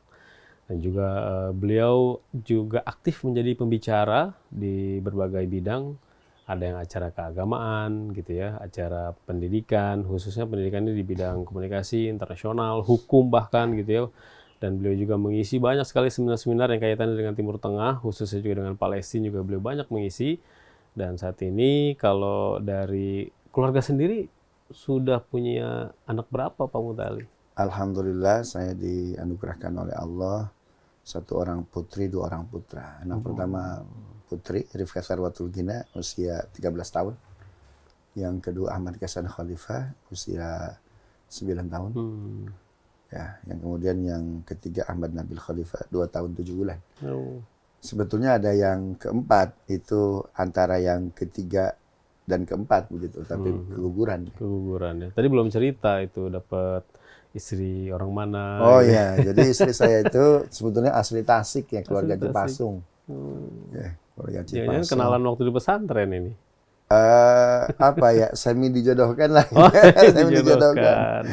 Dan juga beliau juga aktif menjadi pembicara di berbagai bidang. Ada yang acara keagamaan gitu ya, acara pendidikan, khususnya pendidikannya di bidang komunikasi internasional, hukum bahkan gitu ya. Dan beliau juga mengisi banyak sekali seminar-seminar yang kaitannya dengan Timur Tengah, khususnya juga dengan Palestina juga beliau banyak mengisi. Dan saat ini kalau dari keluarga sendiri sudah punya anak berapa Pak Mutali? Alhamdulillah saya dianugerahkan oleh Allah 1 orang putri, 2 orang putra. Anak pertama putri Rifka Sarwatul Gina usia 13 tahun. Yang kedua Ahmad Kasan Khalifah usia 9 tahun. Ya, yang kemudian yang ketiga Ahmad Nabil Khalifah 2 tahun 7 bulan. Sebetulnya ada yang keempat itu antara yang ketiga dan keempat begitu, tapi keguguran. Keguguran ya. Tadi belum cerita itu dapat istri orang mana? Oh iya, jadi istri saya itu sebetulnya asli Tasik ya, keluarga Cipasung. Ya, keluarga Cipasung. Jangan kenalan waktu di pesantren ini. Apa ya, semi dijodohkan lah. Semi dijodohkan.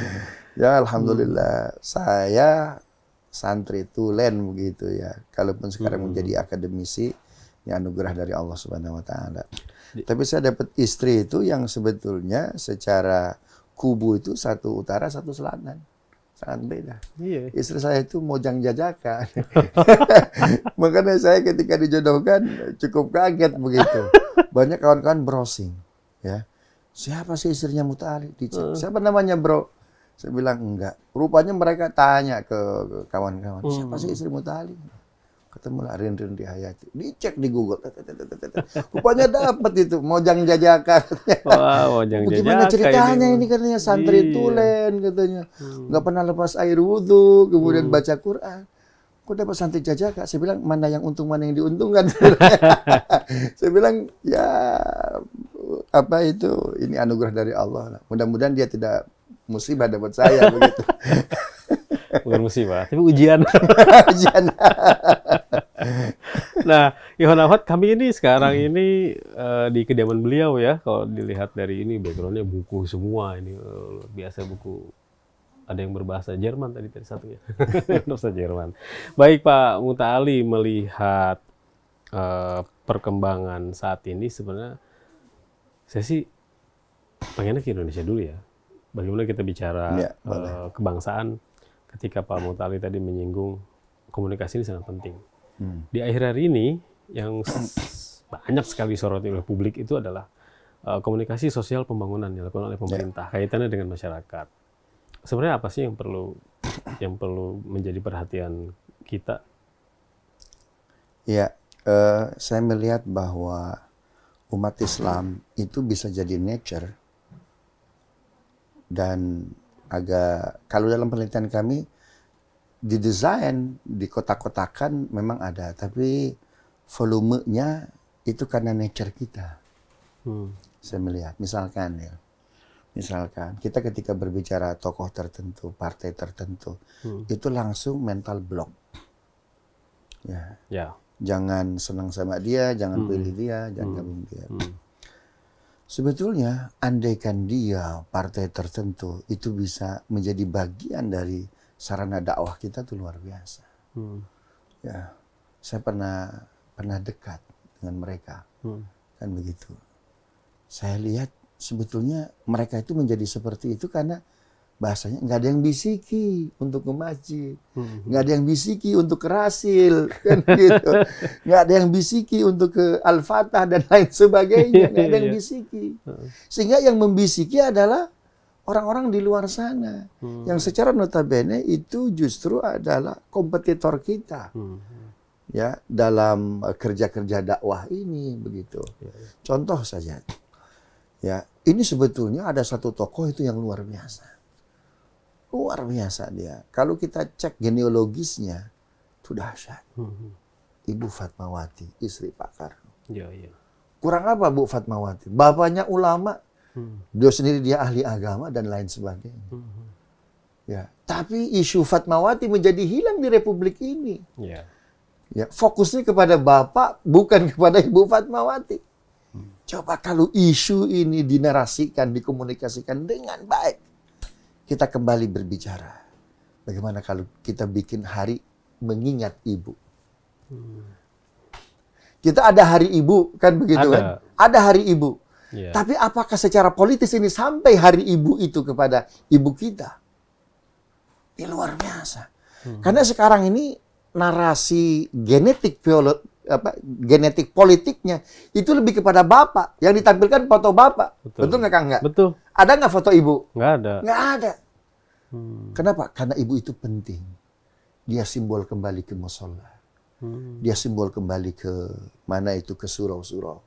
Ya alhamdulillah, saya santri tulen begitu ya. Kalaupun sekarang menjadi akademisi, ya anugerah dari Allah Subhanahu wa taala. Tapi saya dapat istri itu yang sebetulnya secara kubu itu 1 utara 1 selatan. Sangat beda. Iya. Istri saya itu mojang jajakan. Makanya saya ketika dijodohkan cukup kaget begitu. Banyak kawan-kawan browsing. Ya. Siapa sih istrinya Mutali? Dicek. Siapa namanya bro? Saya bilang enggak. Rupanya mereka tanya ke kawan-kawan. Siapa sih istri Mutali? Ketemulah Rin Hayati. Dicek di Google. Rupanya dapat itu. Mojang jajakan. Wow, mojang jajakan. Gimana ceritanya ini katanya santri tulen katanya. Nggak pernah lepas air wudhu. Kemudian baca Quran. kok dapat santri jajah Kak? Saya bilang, mana yang untung, mana yang diuntungkan. Saya bilang, ya apa itu, ini anugerah dari Allah. Mudah-mudahan dia tidak musibah dapat saya begitu. Bukan musibah, tapi ujian. Ujian. Nah, Yohan Ahmad, kami ini sekarang ini di kediaman beliau ya. Kalau dilihat dari ini backgroundnya buku semua ini biasa buku. Ada yang berbahasa Jerman tadi satunya. Bahasa Jerman. Baik Pak Muta'ali, melihat perkembangan saat ini sebenarnya saya sih pengennya ke Indonesia dulu ya. Bagaimana kita bicara kebangsaan ketika Pak Muta'ali tadi menyinggung komunikasi ini sangat penting. Di akhir hari ini yang banyak sekali soroti oleh publik itu adalah komunikasi sosial pembangunan yang dilakukan oleh pemerintah kaitannya dengan masyarakat. Sebenarnya apa sih yang perlu menjadi perhatian kita? Ya, saya melihat bahwa umat Islam itu bisa jadi nature dan kalau dalam penelitian kami didesain, dikotak-kotakan memang ada, tapi volumenya itu karena nature kita. Saya melihat, misalkan kita ketika berbicara tokoh tertentu, partai tertentu, itu langsung mental block. Ya. Jangan senang sama dia, jangan pilih dia, jangan gabung dia. Sebetulnya, andaikan dia partai tertentu itu bisa menjadi bagian dari sarana dakwah kita, itu luar biasa. Ya, saya pernah dekat dengan mereka, kan begitu. Saya lihat sebetulnya mereka itu menjadi seperti itu karena bahasanya nggak ada yang bisiki untuk ke masjid, nggak ada yang bisiki untuk ke Rasil, kan gitu. Nggak ada yang bisiki untuk ke Al-Fatah dan lain sebagainya, nggak ada yang bisiki. Sehingga yang membisiki adalah orang-orang di luar sana, yang secara notabene itu justru adalah kompetitor kita, ya dalam kerja-kerja dakwah ini begitu. Contoh saja. Ya, ini sebetulnya ada satu tokoh itu yang luar biasa. Luar biasa dia. Kalau kita cek genealogisnya, itu dahsyat. Ibu Fatmawati, istri Pak Karno. Kurang apa Bu Fatmawati? Bapaknya ulama, dia sendiri dia ahli agama dan lain sebagainya. Ya, tapi isu Fatmawati menjadi hilang di Republik ini. Ya, fokusnya kepada bapak, bukan kepada Ibu Fatmawati. Coba kalau isu ini dinarasikan, dikomunikasikan dengan baik. Kita kembali berbicara. Bagaimana kalau kita bikin hari mengingat ibu? Kita ada hari ibu, kan begitu kan? Ada hari ibu. Tapi apakah secara politis ini sampai hari ibu itu kepada ibu kita? Ini luar biasa. Karena sekarang ini narasi genetik politiknya itu lebih kepada bapak. Yang ditampilkan foto bapak. Betul nggak Kang? Nggak? Betul. Ada nggak foto ibu? Nggak ada. Nggak ada. Kenapa? Karena ibu itu penting. Dia simbol kembali ke musola. Dia simbol kembali ke mana itu, ke surau-surau.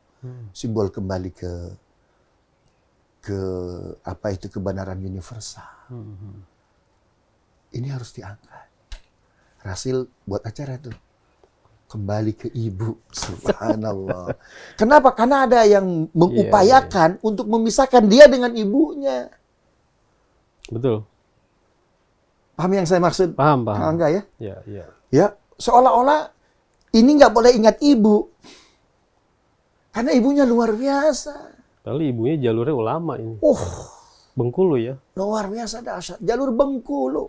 Simbol kembali ke apa itu, kebenaran universal. Ini harus diangkat. Rasil buat acara tuh. Kembali ke ibu. Subhanallah. Kenapa? Karena ada yang mengupayakan untuk memisahkan dia dengan ibunya. Betul. Paham yang saya maksud? Paham. Enggak ya? Ya. Ya, seolah-olah ini nggak boleh ingat ibu. Karena ibunya luar biasa. Kali ibunya jalurnya ulama ini. Bengkulu ya. Luar biasa dahsyat. Jalur Bengkulu.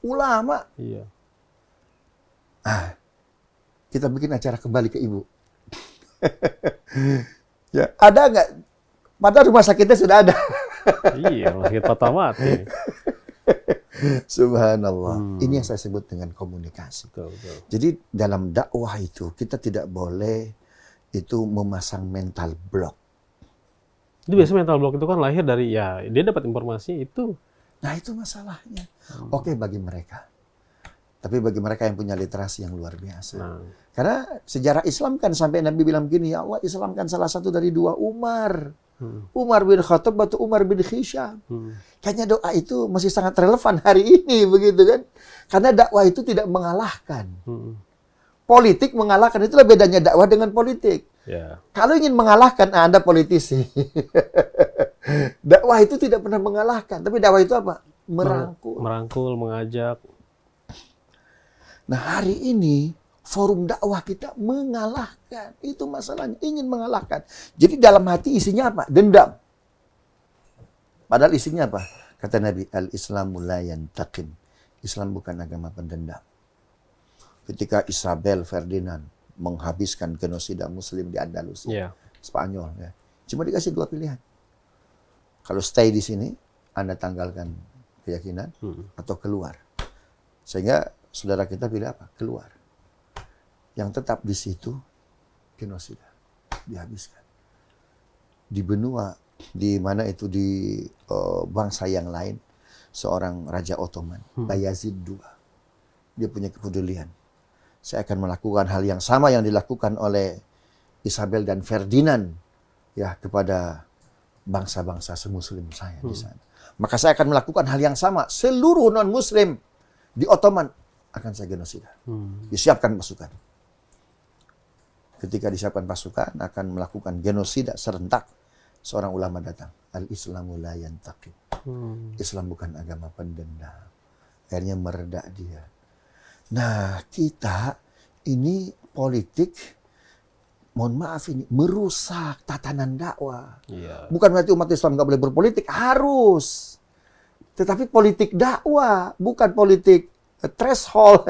Ulama. Iya. Kita bikin acara kembali ke ibu. Ya, ada nggak? Padahal rumah sakitnya sudah ada. Iya, rumah sakit Fatmawati. Subhanallah. Ini yang saya sebut dengan komunikasi. Betul. Jadi dalam dakwah itu kita tidak boleh itu memasang mental block. Itu biasanya mental block itu kan lahir dari dia dapat informasi itu. Nah itu masalahnya. Oke bagi mereka. Tapi bagi mereka yang punya literasi yang luar biasa. Karena sejarah Islam kan sampai Nabi bilang begini, ya Allah Islamkan salah satu dari dua Umar. Umar bin Khattab atau Umar bin Hisham. Kayaknya doa itu masih sangat relevan hari ini begitu kan. Karena dakwah itu tidak mengalahkan. Politik mengalahkan, itulah bedanya dakwah dengan politik. Yeah. Kalau ingin mengalahkan, Anda politisi. Dakwah itu tidak pernah mengalahkan, tapi dakwah itu apa? Merangkul. Merangkul, mengajak. Nah, hari ini forum dakwah kita mengalahkan. Itu masalahnya, ingin mengalahkan. Jadi dalam hati isinya apa? Dendam. Padahal isinya apa? Kata Nabi, al-Islamu la yantaqim. Islam bukan agama pendendam. Ketika Isabel Ferdinand menghabiskan genosida Muslim di Andalusia, Spanyol, ya, cuma dikasih 2 pilihan. Kalau stay di sini, Anda tanggalkan keyakinan, atau keluar. Sehingga saudara kita pilih apa? Keluar. Yang tetap di situ, genosida dihabiskan. Di benua, di mana itu di bangsa yang lain, seorang Raja Ottoman, Bayazid II, dia punya kepedulian. Saya akan melakukan hal yang sama yang dilakukan oleh Isabel dan Ferdinand, ya, kepada bangsa-bangsa semuslim saya di sana. Maka saya akan melakukan hal yang sama. Seluruh non-muslim di Ottoman akan saya genosida. Disiapkan pasukan. Ketika disiapkan pasukan, akan melakukan genosida serentak. Seorang ulama datang. Al-Islamu la yantaqim. Islam bukan agama pendendam. Akhirnya mereda dia. Nah, kita ini politik, mohon maaf ini, merusak tatanan dakwah. Bukan berarti umat Islam nggak boleh berpolitik, harus. Tetapi politik dakwah, bukan politik threshold.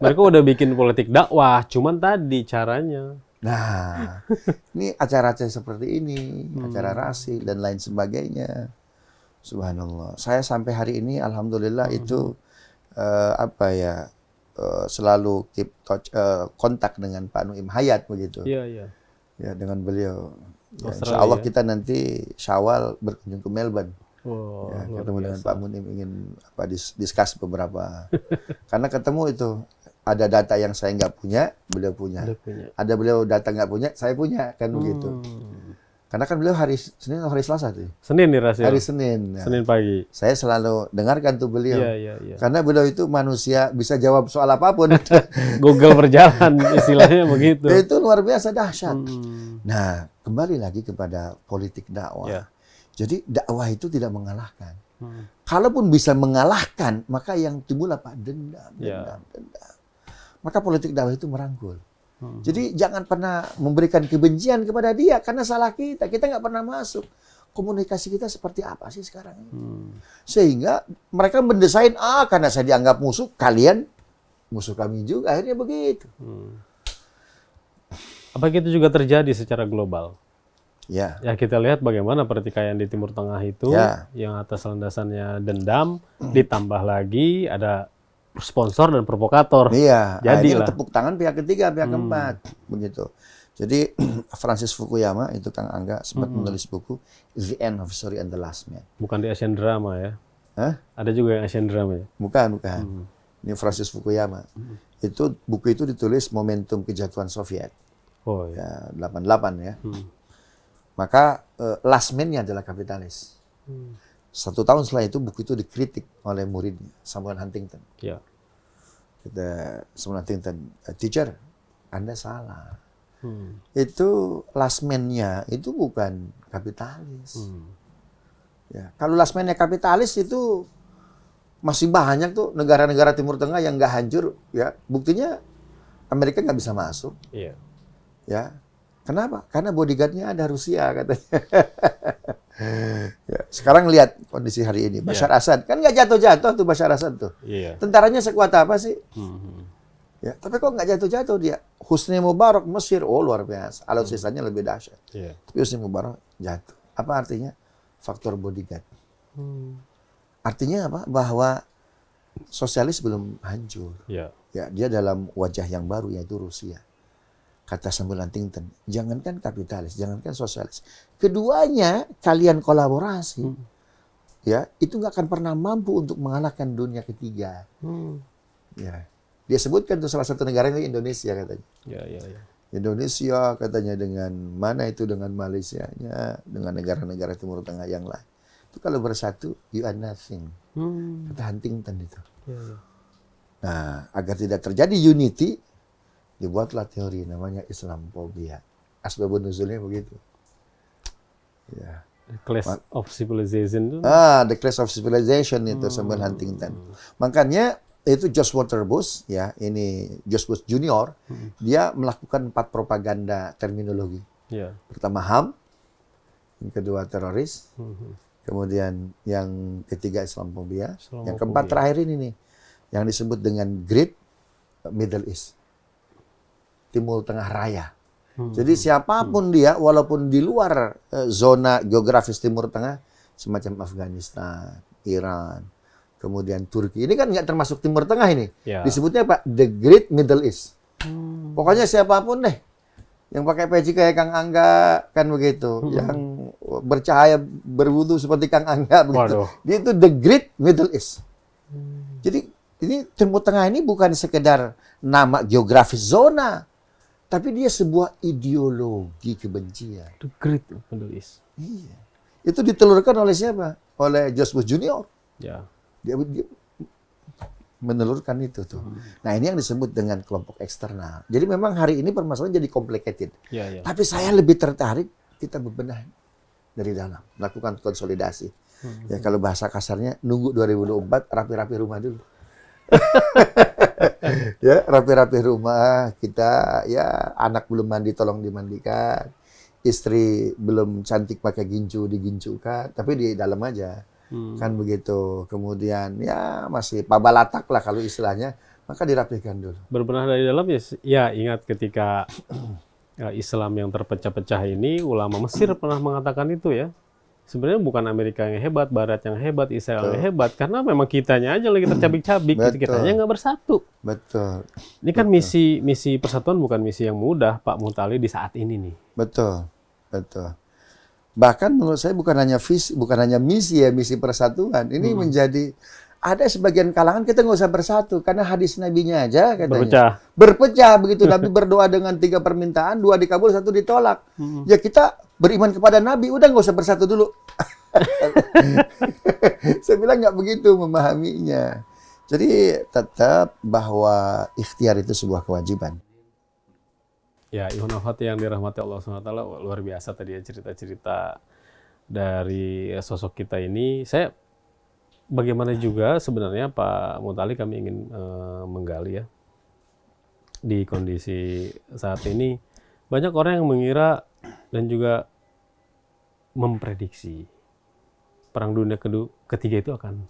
Mereka udah bikin politik dakwah, cuman tadi caranya. Nah, ini acara-acara seperti ini, acara rasil dan lain sebagainya. Subhanallah. Saya sampai hari ini, alhamdulillah itu selalu keep touch, kontak dengan Pak Nuim Hayat begitu. Iya. Ya, dengan beliau. Ya, insya Allah kita nanti Syawal berkunjung ke Melbourne. Ketemu dengan Pak Nuim, ingin discuss beberapa. Karena ketemu itu ada data yang saya nggak punya, beliau punya. Ada beliau data nggak punya, saya punya, kan begitu. Karena kan beliau hari Senin atau hari Selasa tuh. Senin nih Rasil. Hari Senin. Ya. Senin pagi. Saya selalu dengarkan tuh beliau. Iya. Karena beliau itu manusia bisa jawab soal apapun. Google berjalan istilahnya begitu. Itu luar biasa dahsyat. Nah, kembali lagi kepada politik dakwah. Jadi dakwah itu tidak mengalahkan. Kalaupun bisa mengalahkan, maka yang timbul apa? Dendam. Maka politik dakwah itu merangkul. Jadi jangan pernah memberikan kebencian kepada dia karena salah kita. Kita nggak pernah masuk. Komunikasi kita seperti apa sih sekarang ini? Sehingga mereka mendesain, karena saya dianggap musuh, kalian musuh kami juga. Akhirnya begitu. Apa itu juga terjadi secara global? Ya, kita lihat bagaimana pertikaian di Timur Tengah itu, yang atas landasannya dendam, ditambah lagi ada sponsor dan provokator. Iya, jadilah tepuk tangan pihak ketiga, pihak keempat, begitu. Jadi Francis Fukuyama itu Kang Angga sempat menulis buku The End of Story and the Last Man. Bukan di Asian Drama ya? Hah? Ada juga yang Asian Drama ya? Bukan. Ini Francis Fukuyama. Itu buku itu ditulis momentum kejatuhan Soviet. Ya, 88 ya. Maka last man-nya adalah kapitalis. 1 tahun setelah itu buku itu dikritik oleh muridnya Samuel Huntington. Kata Samuel Huntington, teacher, Anda salah. Itu last man-nya itu bukan kapitalis. Ya, kalau last man-nya kapitalis itu masih banyak tuh negara-negara Timur Tengah yang nggak hancur. Ya, buktinya Amerika nggak bisa masuk. Ya, kenapa? Karena bodyguard-nya ada Rusia katanya. Ya, sekarang lihat kondisi hari ini. Bashar Assad kan nggak jatuh-jatuh tuh Bashar Assad tuh. Tentaranya sekuat apa sih? Ya, tapi kok nggak jatuh-jatuh dia? Husni Mubarak Mesir, luar biasa. Alutsistanya lebih dahsyat. Tapi Husni Mubarak jatuh. Apa artinya? Faktor bodyguard. Artinya apa? Bahwa sosialis belum hancur. Ya, dia dalam wajah yang baru yaitu Rusia. Kata Samuel Huntington, jangankan kapitalis, jangankan sosialis. Keduanya kalian kolaborasi, ya itu nggak akan pernah mampu untuk mengalahkan dunia ketiga. Ya, dia sebutkan tuh salah satu negara itu Indonesia katanya. Indonesia katanya dengan mana itu dengan Malaysia-nya, dengan negara-negara Timur Tengah yang lain. Itu kalau bersatu, you are nothing. Kata Huntington itu. Nah, agar tidak terjadi unity, dibuatlah teori namanya Islamophobia. Asbabun nuzulnya begitu. Ya. The Clash of Civilization itu. The Clash of Civilization itu Samuel Huntington. Makanya itu George Walker Bush, ya, ini George Bush Junior, dia melakukan 4 propaganda terminologi. Yeah. Pertama HAM, yang kedua teroris, kemudian yang ketiga Islamophobia, yang keempat terakhir ini nih, yang disebut dengan Great Middle East, Timur Tengah Raya. Jadi siapapun dia, walaupun di luar zona geografis Timur Tengah, semacam Afghanistan, Iran, kemudian Turki, ini kan nggak termasuk Timur Tengah ini. Yeah. Disebutnya apa? The Great Middle East. Pokoknya siapapun deh, yang pakai peci kayak Kang Angga, kan begitu, yang bercahaya berwudu seperti Kang Angga, begitu. Dia itu The Great Middle East. Jadi ini Timur Tengah ini bukan sekedar nama geografis zona, tapi dia sebuah ideologi kebencian. The Great Middle East. Iya. Itu ditelurkan oleh siapa? Oleh George Bush Junior. Ya. Dia menelurkan itu tuh. Nah, ini yang disebut dengan kelompok eksternal. Jadi memang hari ini permasalahan jadi complicated. Ya. Tapi saya lebih tertarik kita bebenah dari dalam, melakukan konsolidasi. Ya kalau bahasa kasarnya nunggu 2024 rapi-rapi rumah dulu. Ya, rapi-rapi rumah kita, ya anak belum mandi tolong dimandikan, istri belum cantik pakai gincu digincukan, tapi di dalam aja, kan begitu. Kemudian ya masih pabalatak lah kalau istilahnya, maka dirapikan dulu. Berbenah dari dalam ya ingat ketika Islam yang terpecah-pecah ini, ulama Mesir pernah mengatakan itu ya. Sebenarnya bukan Amerika yang hebat, Barat yang hebat, Israel yang hebat, karena memang kitanya aja lagi tercabik-cabik, kitanya nggak bersatu. Betul. Ini kan misi persatuan bukan misi yang mudah, Pak Mutali di saat ini nih. Betul. Bahkan menurut saya bukan hanya misi ya, misi persatuan. Ini menjadi ada sebagian kalangan kita nggak usah bersatu karena hadis nabinya aja katanya. Berpecah begitu. Nabi berdoa dengan 3 permintaan, 2 dikabul, 1 ditolak. Ya kita beriman kepada Nabi, udah nggak usah bersatu dulu. Saya bilang nggak begitu memahaminya. Jadi tetap bahwa ikhtiar itu sebuah kewajiban. Ya, Ikhwan Akhwat yang dirahmati Allah SWT, luar biasa tadi ya cerita-cerita dari sosok kita ini. Saya bagaimana juga sebenarnya Pak Mutali kami ingin menggali ya. Di kondisi saat ini banyak orang yang mengira dan juga memprediksi Perang Dunia Ketiga itu akan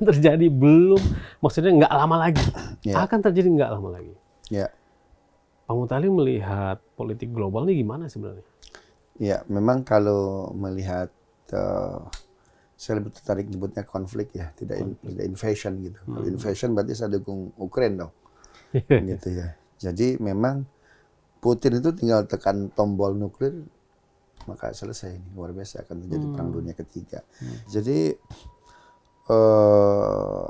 terjadi belum, maksudnya nggak lama lagi. Akan terjadi nggak lama lagi. Pak Mutali melihat politik global ini gimana sebenarnya? Ya, memang kalau melihat saya lebih tertarik nyebutnya konflik ya, tidak invasion gitu. Kalau invasion berarti saya dukung Ukraina dong. Gitu ya. Jadi memang Putin itu tinggal tekan tombol nuklir maka selesai ini, luar biasa akan terjadi Perang Dunia Ketiga. Jadi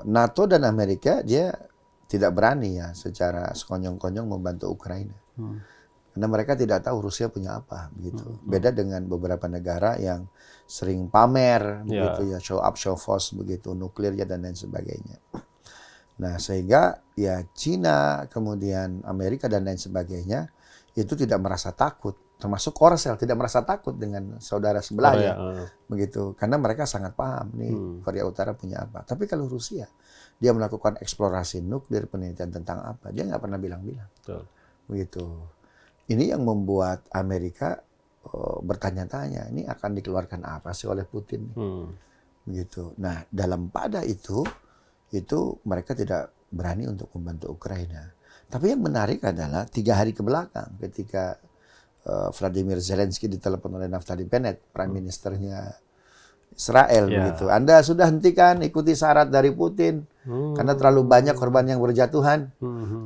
NATO dan Amerika dia tidak berani ya secara sekonyong-konyong membantu Ukraina. Karena mereka tidak tahu Rusia punya apa begitu. Beda dengan beberapa negara yang sering pamer begitu ya, show up show force begitu, nuklirnya dan lain sebagainya. Nah, sehingga ya Cina, kemudian Amerika dan lain sebagainya itu tidak merasa takut, termasuk Korsel tidak merasa takut dengan saudara sebelahnya. Begitu. Karena mereka sangat paham nih Korea Utara punya apa. Tapi kalau Rusia dia melakukan eksplorasi nuklir, penelitian tentang apa, dia nggak pernah bilang-bilang. Begitu. Ini yang membuat Amerika bertanya-tanya, ini akan dikeluarkan apa sih oleh Putin? Begitu. Nah, dalam pada itu mereka tidak berani untuk membantu Ukraina. Tapi yang menarik adalah 3 hari ke belakang ketika Vladimir Zelensky ditelepon oleh Naftali Bennett, Prime Ministernya Israel begitu. Anda sudah hentikan ikuti syarat dari Putin karena terlalu banyak korban yang berjatuhan.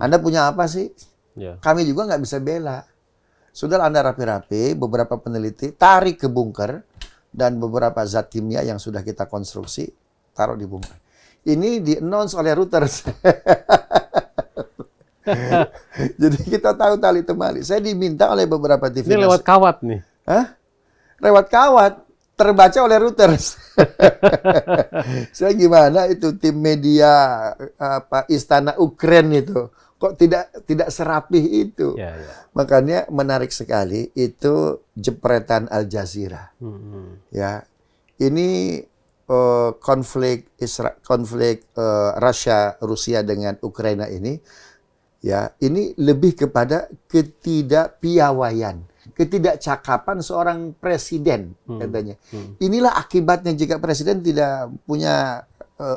Anda punya apa sih? Kami juga nggak bisa bela. Sudah Anda rapi-rapi, beberapa peneliti tarik ke bunker dan beberapa zat kimia yang sudah kita konstruksi taruh di bunker. Ini di-announce oleh Reuters. Jadi kita tahu tali temali. Saya diminta oleh beberapa TV. Ini lewat kawat nih. Hah? Lewat kawat. terbaca oleh Reuters. Saya gimana itu tim media Istana Ukraina itu kok tidak serapih itu. Makanya menarik sekali itu jepretan Al Jazeera. Ya, ini konflik Rusia dengan Ukraina ini, ya, ini lebih kepada ketidakpiawaian, ketidakcakapan seorang presiden, katanya. Inilah akibatnya jika presiden tidak punya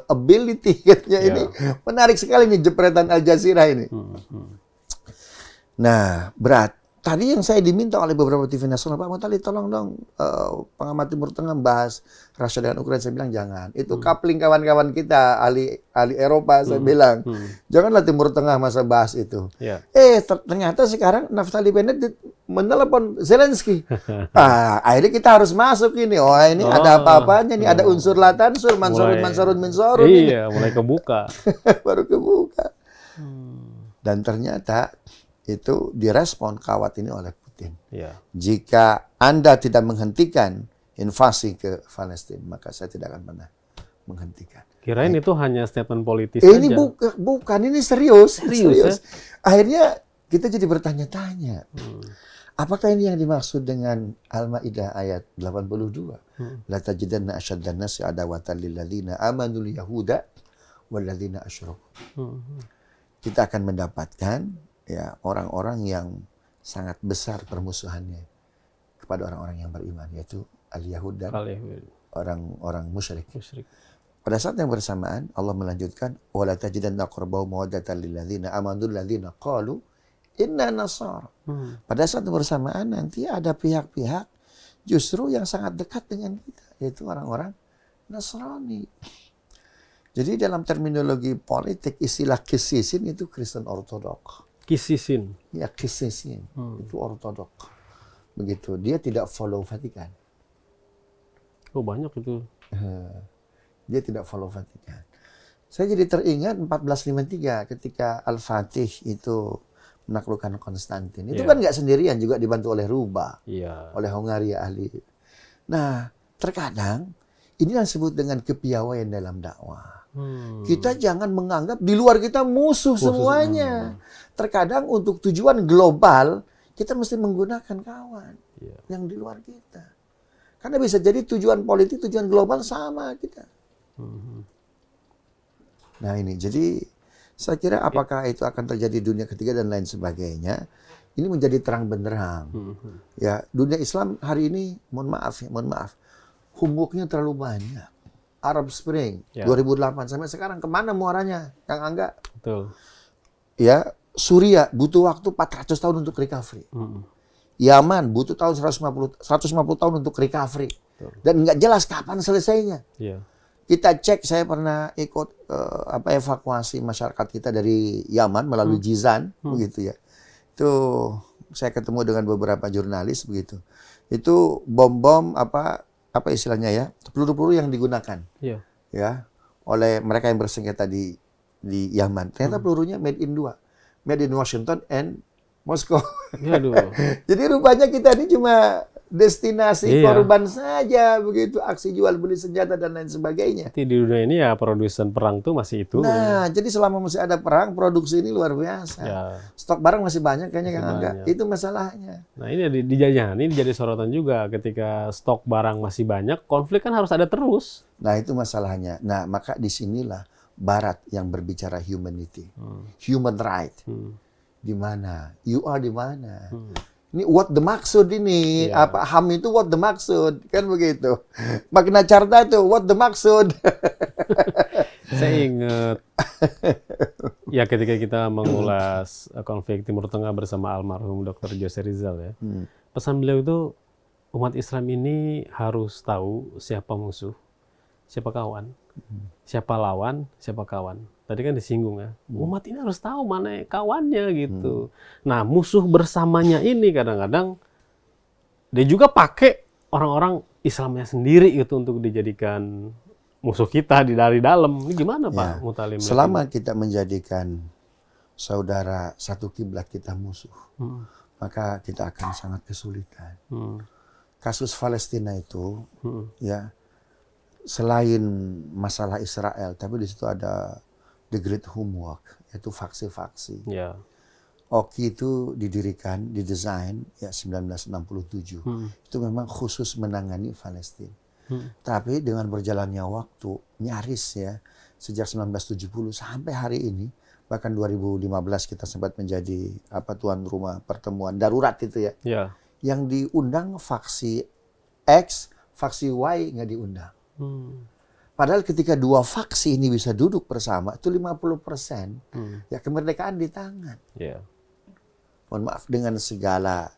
ability, katanya. Ini menarik sekali nih jepretan Al Jazeera ini. Nah, berat. Tadi yang saya diminta oleh beberapa TV nasional, Pak Mutali, tolong dong pengamat Timur Tengah bahas Rusia dengan Ukraina. Saya bilang jangan. Itu coupling kawan-kawan kita, ahli Eropa, saya bilang. Janganlah Timur Tengah masa bahas itu. Ternyata sekarang Naftali Bennett menelepon Zelensky. Akhirnya kita harus masuk ini. Oh, ini ada apa-apanya nih. Ada unsur latansur, Mansurun. Iya, mulai kebuka. Baru kebuka. Dan ternyata itu direspon kawat ini oleh Putin. Jika Anda tidak menghentikan invasi ke Palestina, maka saya tidak akan pernah menghentikan. Kirain itu hanya statement politis ini saja. Bukan, ini serius. Ya? Akhirnya kita jadi bertanya-tanya. Apakah ini yang dimaksud dengan Al-Maidah ayat 82? La tajidanna asyaddan nasi adawatan lil ladzina amanul yahuda wal ladzina asyraku. Kita akan mendapatkan, ya, orang-orang yang sangat besar permusuhannya kepada orang-orang yang beriman, yaitu al-Yahud dan orang-orang musyrik. Pada saat yang bersamaan Allah melanjutkan wala tajidanna aqrabahum mawaddatan lil ladzina amanu alladzina qalu inna nasara. Pada saat yang bersamaan nanti ada pihak-pihak justru yang sangat dekat dengan kita, yaitu orang-orang Nasrani. Jadi dalam terminologi politik istilah kisisin itu Kristen Ortodok. Kisisin. Ya, kisisin. Itu Ortodok. Begitu. Dia tidak follow Vatikan. Oh, banyak itu. Dia tidak follow Vatikan. Saya jadi teringat 1453 ketika Al-Fatih itu menaklukkan Konstantin. Itu kan nggak sendirian, juga dibantu oleh Ruba. Oleh Hongaria ahli. Nah, terkadang ini yang disebut dengan kepiawaian dalam dakwah. Kita jangan menganggap di luar kita musuh semuanya. Terkadang untuk tujuan global, kita mesti menggunakan kawan yang di luar kita. Karena bisa jadi tujuan politik, tujuan global sama kita. Nah ini, jadi saya kira apakah itu akan terjadi dunia ketiga dan lain sebagainya, ini menjadi terang benderang. Ya, dunia Islam hari ini, mohon maaf, humuknya terlalu banyak. Arab Spring 2008 sampai sekarang kemana muaranya, Kang Angga? Betul. Ya, Suriah butuh waktu 400 tahun untuk recovery. Yaman butuh tahun 150 tahun untuk recovery. Dan nggak jelas kapan selesainya. Kita cek, saya pernah ikut evakuasi masyarakat kita dari Yaman melalui Jizan, begitu ya. Itu saya ketemu dengan beberapa jurnalis begitu. Itu bom-bom apa istilahnya ya, peluru-peluru yang digunakan ya oleh mereka yang bersengketa di Yaman. Ternyata pelurunya made in Washington and Moskow. Jadi rupanya kita ini cuma destinasi korban saja, begitu, aksi jual beli senjata dan lain sebagainya. Di dunia ini ya produsen perang tuh masih itu. Nah, jadi selama masih ada perang, produksi ini luar biasa. Stok barang masih banyak kayaknya, kan enggak. Itu masalahnya. Nah, ini ini jadi sorotan juga ketika stok barang masih banyak, konflik kan harus ada terus. Nah, itu masalahnya. Nah, maka disinilah Barat yang berbicara humanity, human right. Di mana? You are di mana? Ini what the maksud ini, HAM itu what the maksud, kan begitu. Magna Carta itu what the maksud. Saya ingat ya ketika kita mengulas konflik Timur Tengah bersama almarhum Dr. Jose Rizal ya. Pesan beliau itu umat Islam ini harus tahu siapa musuh, siapa kawan, siapa lawan, siapa kawan. Tadi kan disinggung ya, umat ini harus tahu mana kawannya gitu. Nah, musuh bersamanya ini kadang-kadang dia juga pakai orang-orang Islamnya sendiri gitu untuk dijadikan musuh kita dari dalam. Ini gimana Pak Mutalim? Selama kita menjadikan saudara satu kiblat kita musuh, maka kita akan sangat kesulitan. kasus Palestina itu ya selain masalah Israel, tapi di situ ada the great homework, yaitu faksi-faksi. Yeah. OKI itu didirikan, didesain ya 1967. Itu memang khusus menangani Palestina. Tapi dengan berjalannya waktu, nyaris ya, sejak 1970 sampai hari ini, bahkan 2015 kita sempat menjadi tuan rumah pertemuan darurat itu ya. Yeah. Yang diundang faksi X, faksi Y nggak diundang. Padahal ketika dua faksi ini bisa duduk bersama, itu 50%. Ya kemerdekaan di tangan. Yeah. Mohon maaf dengan segala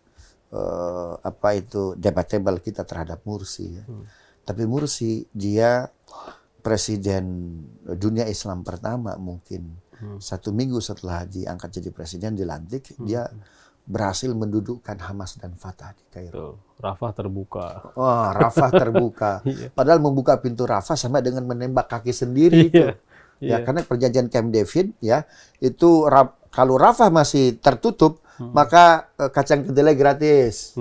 debatable kita terhadap Mursi ya. Tapi Mursi dia presiden dunia Islam pertama mungkin. 1 minggu setelah diangkat jadi presiden, dilantik, dia berhasil mendudukkan Hamas dan Fatah di Kairo. Rafah terbuka. Oh, Rafah terbuka. Padahal membuka pintu Rafah sama dengan menembak kaki sendiri itu. Ya, karena perjanjian Camp David ya, itu kalau Rafah masih tertutup, maka kacang kedelai gratis.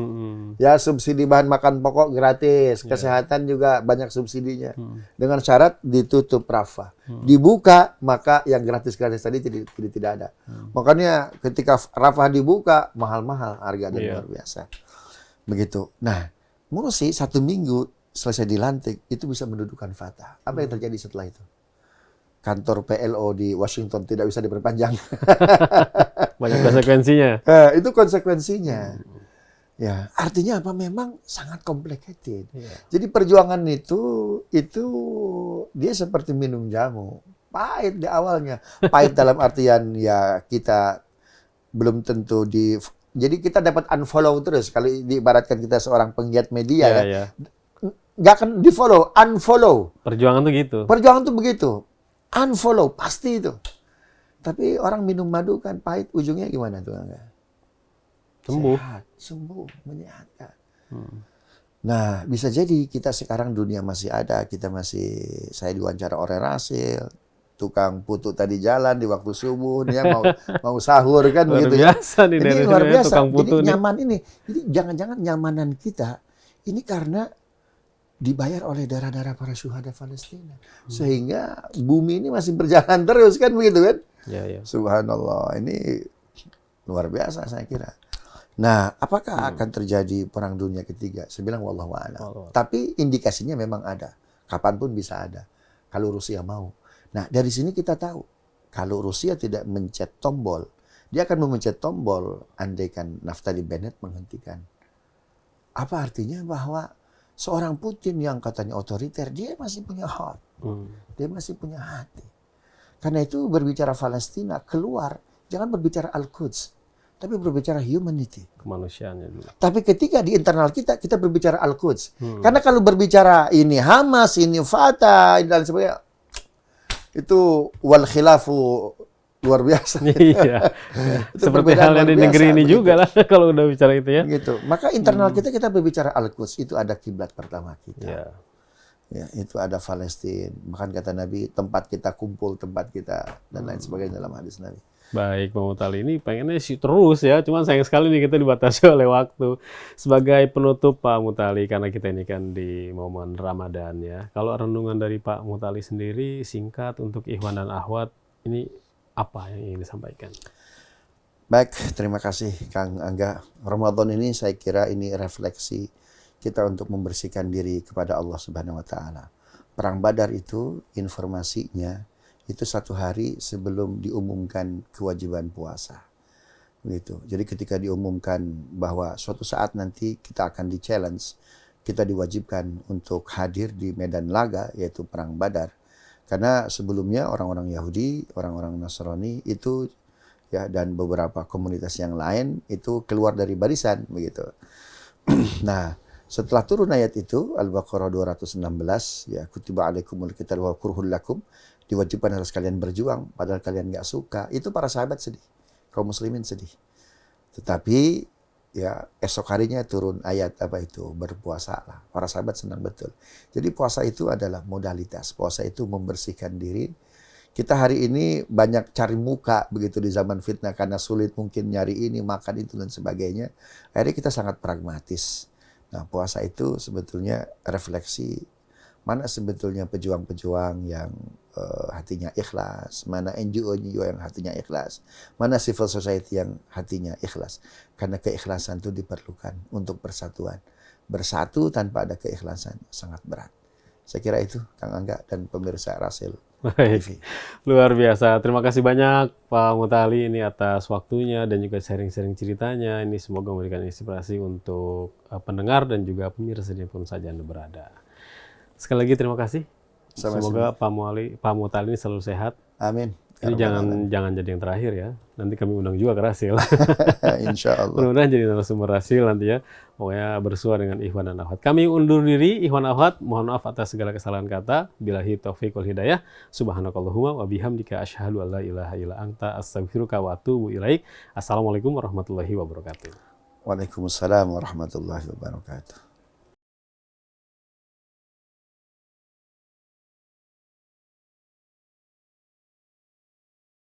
Ya, subsidi bahan makan pokok gratis, kesehatan juga banyak subsidinya. Dengan syarat ditutup Rafah. Dibuka, maka yang gratis-gratis tadi tidak ada. Makanya ketika Rafah dibuka, mahal-mahal harga dan luar biasa. Begitu. Nah, Mursi 1 minggu selesai dilantik, itu bisa mendudukan Fatah. Apa yang terjadi setelah itu? Kantor PLO di Washington tidak bisa diperpanjang. Banyak konsekuensinya. Itu konsekuensinya. Ya, artinya apa? Memang sangat complicated. Jadi perjuangan itu dia seperti minum jamu. Pahit di awalnya. Pahit dalam artian ya kita belum tentu jadi kita dapat unfollow terus. Kalau diibaratkan kita seorang penggiat media nggak akan di-follow, unfollow. Perjuangan tuh gitu. Perjuangan tuh begitu. Unfollow, pasti itu. Tapi orang minum madu kan pahit, ujungnya gimana tuh? Sembuh. Sehat, sembuh, menyehatkan. Nah, bisa jadi kita sekarang dunia masih ada, saya diwawancara oleh Rasil, tukang putu tadi jalan di waktu subuh, dia mau sahur kan begitu ya. Biasa nih, jadi luar biasa. Jadi nih. nyaman ini. Jadi jangan-jangan nyamanan kita ini karena dibayar oleh darah-darah para syuhada Palestina. Sehingga bumi ini masih berjalan terus kan begitu kan? Ya. Subhanallah, ini luar biasa saya kira. Nah, apakah akan terjadi perang dunia ketiga? Saya bilang wallahu a'lam. Tapi indikasinya memang ada. Kapanpun bisa ada. Kalau Rusia mau. Nah, dari sini kita tahu. Kalau Rusia tidak mencet tombol, dia akan memencet tombol andaikan Naftali Bennett menghentikan. Apa artinya? Bahwa seorang Putin yang katanya otoriter, dia masih punya heart. Dia masih punya hati. Karena itu berbicara Palestina, keluar. Jangan berbicara Al-Quds. Tapi berbicara humanity. Kemanusiaannya dulu. Tapi ketika di internal kita berbicara Al-Quds. Karena kalau berbicara ini Hamas, ini Fatah, dan sebagainya, itu wal khilafu luar biasa. Iya. Seperti halnya di negeri ini begitu. Juga lah kalau udah bicara itu ya. Gitu. Maka internal kita berbicara Al-Quds, itu ada kiblat pertama kita. Ya, itu ada Palestina. Bahkan kata Nabi, tempat kita kumpul, tempat kita dan lain sebagainya dalam hadis Nabi. Baik, Pak Mutali, ini pengennya sih terus ya, cuman sayang sekali nih kita dibatasi oleh waktu. Sebagai penutup Pak Mutali, karena kita ini kan di momen Ramadan ya. Kalau renungan dari Pak Mutali sendiri, singkat untuk Ikhwan dan Akhwat, ini apa yang ingin disampaikan? Baik, terima kasih Kang Angga. Ramadan ini saya kira ini refleksi kita untuk membersihkan diri kepada Allah Subhanahu wa Ta'ala. Perang Badar itu informasinya itu 1 hari sebelum diumumkan kewajiban puasa. Begitu. Jadi ketika diumumkan bahwa suatu saat nanti kita akan di-challenge, kita diwajibkan untuk hadir di medan laga, yaitu Perang Badar. Karena sebelumnya orang-orang Yahudi, orang-orang Nasrani itu ya dan beberapa komunitas yang lain itu keluar dari barisan begitu. Nah, setelah turun ayat itu Al-Baqarah 216 ya kutiba alaikumul qital wa kurhul lakum, diwajibkan harus kalian berjuang padahal kalian nggak suka. Itu para sahabat sedih, kaum muslimin sedih. Tetapi ya esok harinya turun ayat apa itu, berpuasalah. Para sahabat senang betul. Jadi puasa itu adalah modalitas. Puasa itu membersihkan diri. Kita hari ini banyak cari muka begitu di zaman fitnah karena sulit mungkin nyari ini, makan itu dan sebagainya. Akhirnya kita sangat pragmatis. Nah, puasa itu sebetulnya refleksi mana sebetulnya pejuang-pejuang yang hatinya ikhlas, mana NGO-NGO yang hatinya ikhlas, mana civil society yang hatinya ikhlas. Karena keikhlasan itu diperlukan untuk persatuan. Bersatu tanpa ada keikhlasan sangat berat. Saya kira itu, Kang Angga dan pemirsa Rasil. Baik, luar biasa. Terima kasih banyak Pak Mutali ini atas waktunya dan juga sharing-sharing ceritanya. Ini semoga memberikan inspirasi untuk pendengar dan juga pemirsa dimanapun saja Anda berada. Sekali lagi terima kasih. Semoga Pak Mutali ini selalu sehat. Amin. Ini jangan jadi yang terakhir ya. Nanti kami undang juga ke Rasil. Insya Allah. Mudah-mudahan jadi narasumber Rasil nanti ya. Pokoknya bersua dengan Ikhwan dan Akhwat. Kami undur diri, Ikhwan Akhwat. Mohon maaf atas segala kesalahan kata. Billahi taufiq wal hidayah. Subhanakallahumma wa bihamdika asyhadu an la ilaha illa anta astaghfiruka wa atubu ilaik. Assalamualaikum warahmatullahi wabarakatuh. Waalaikumsalam warahmatullahi wabarakatuh.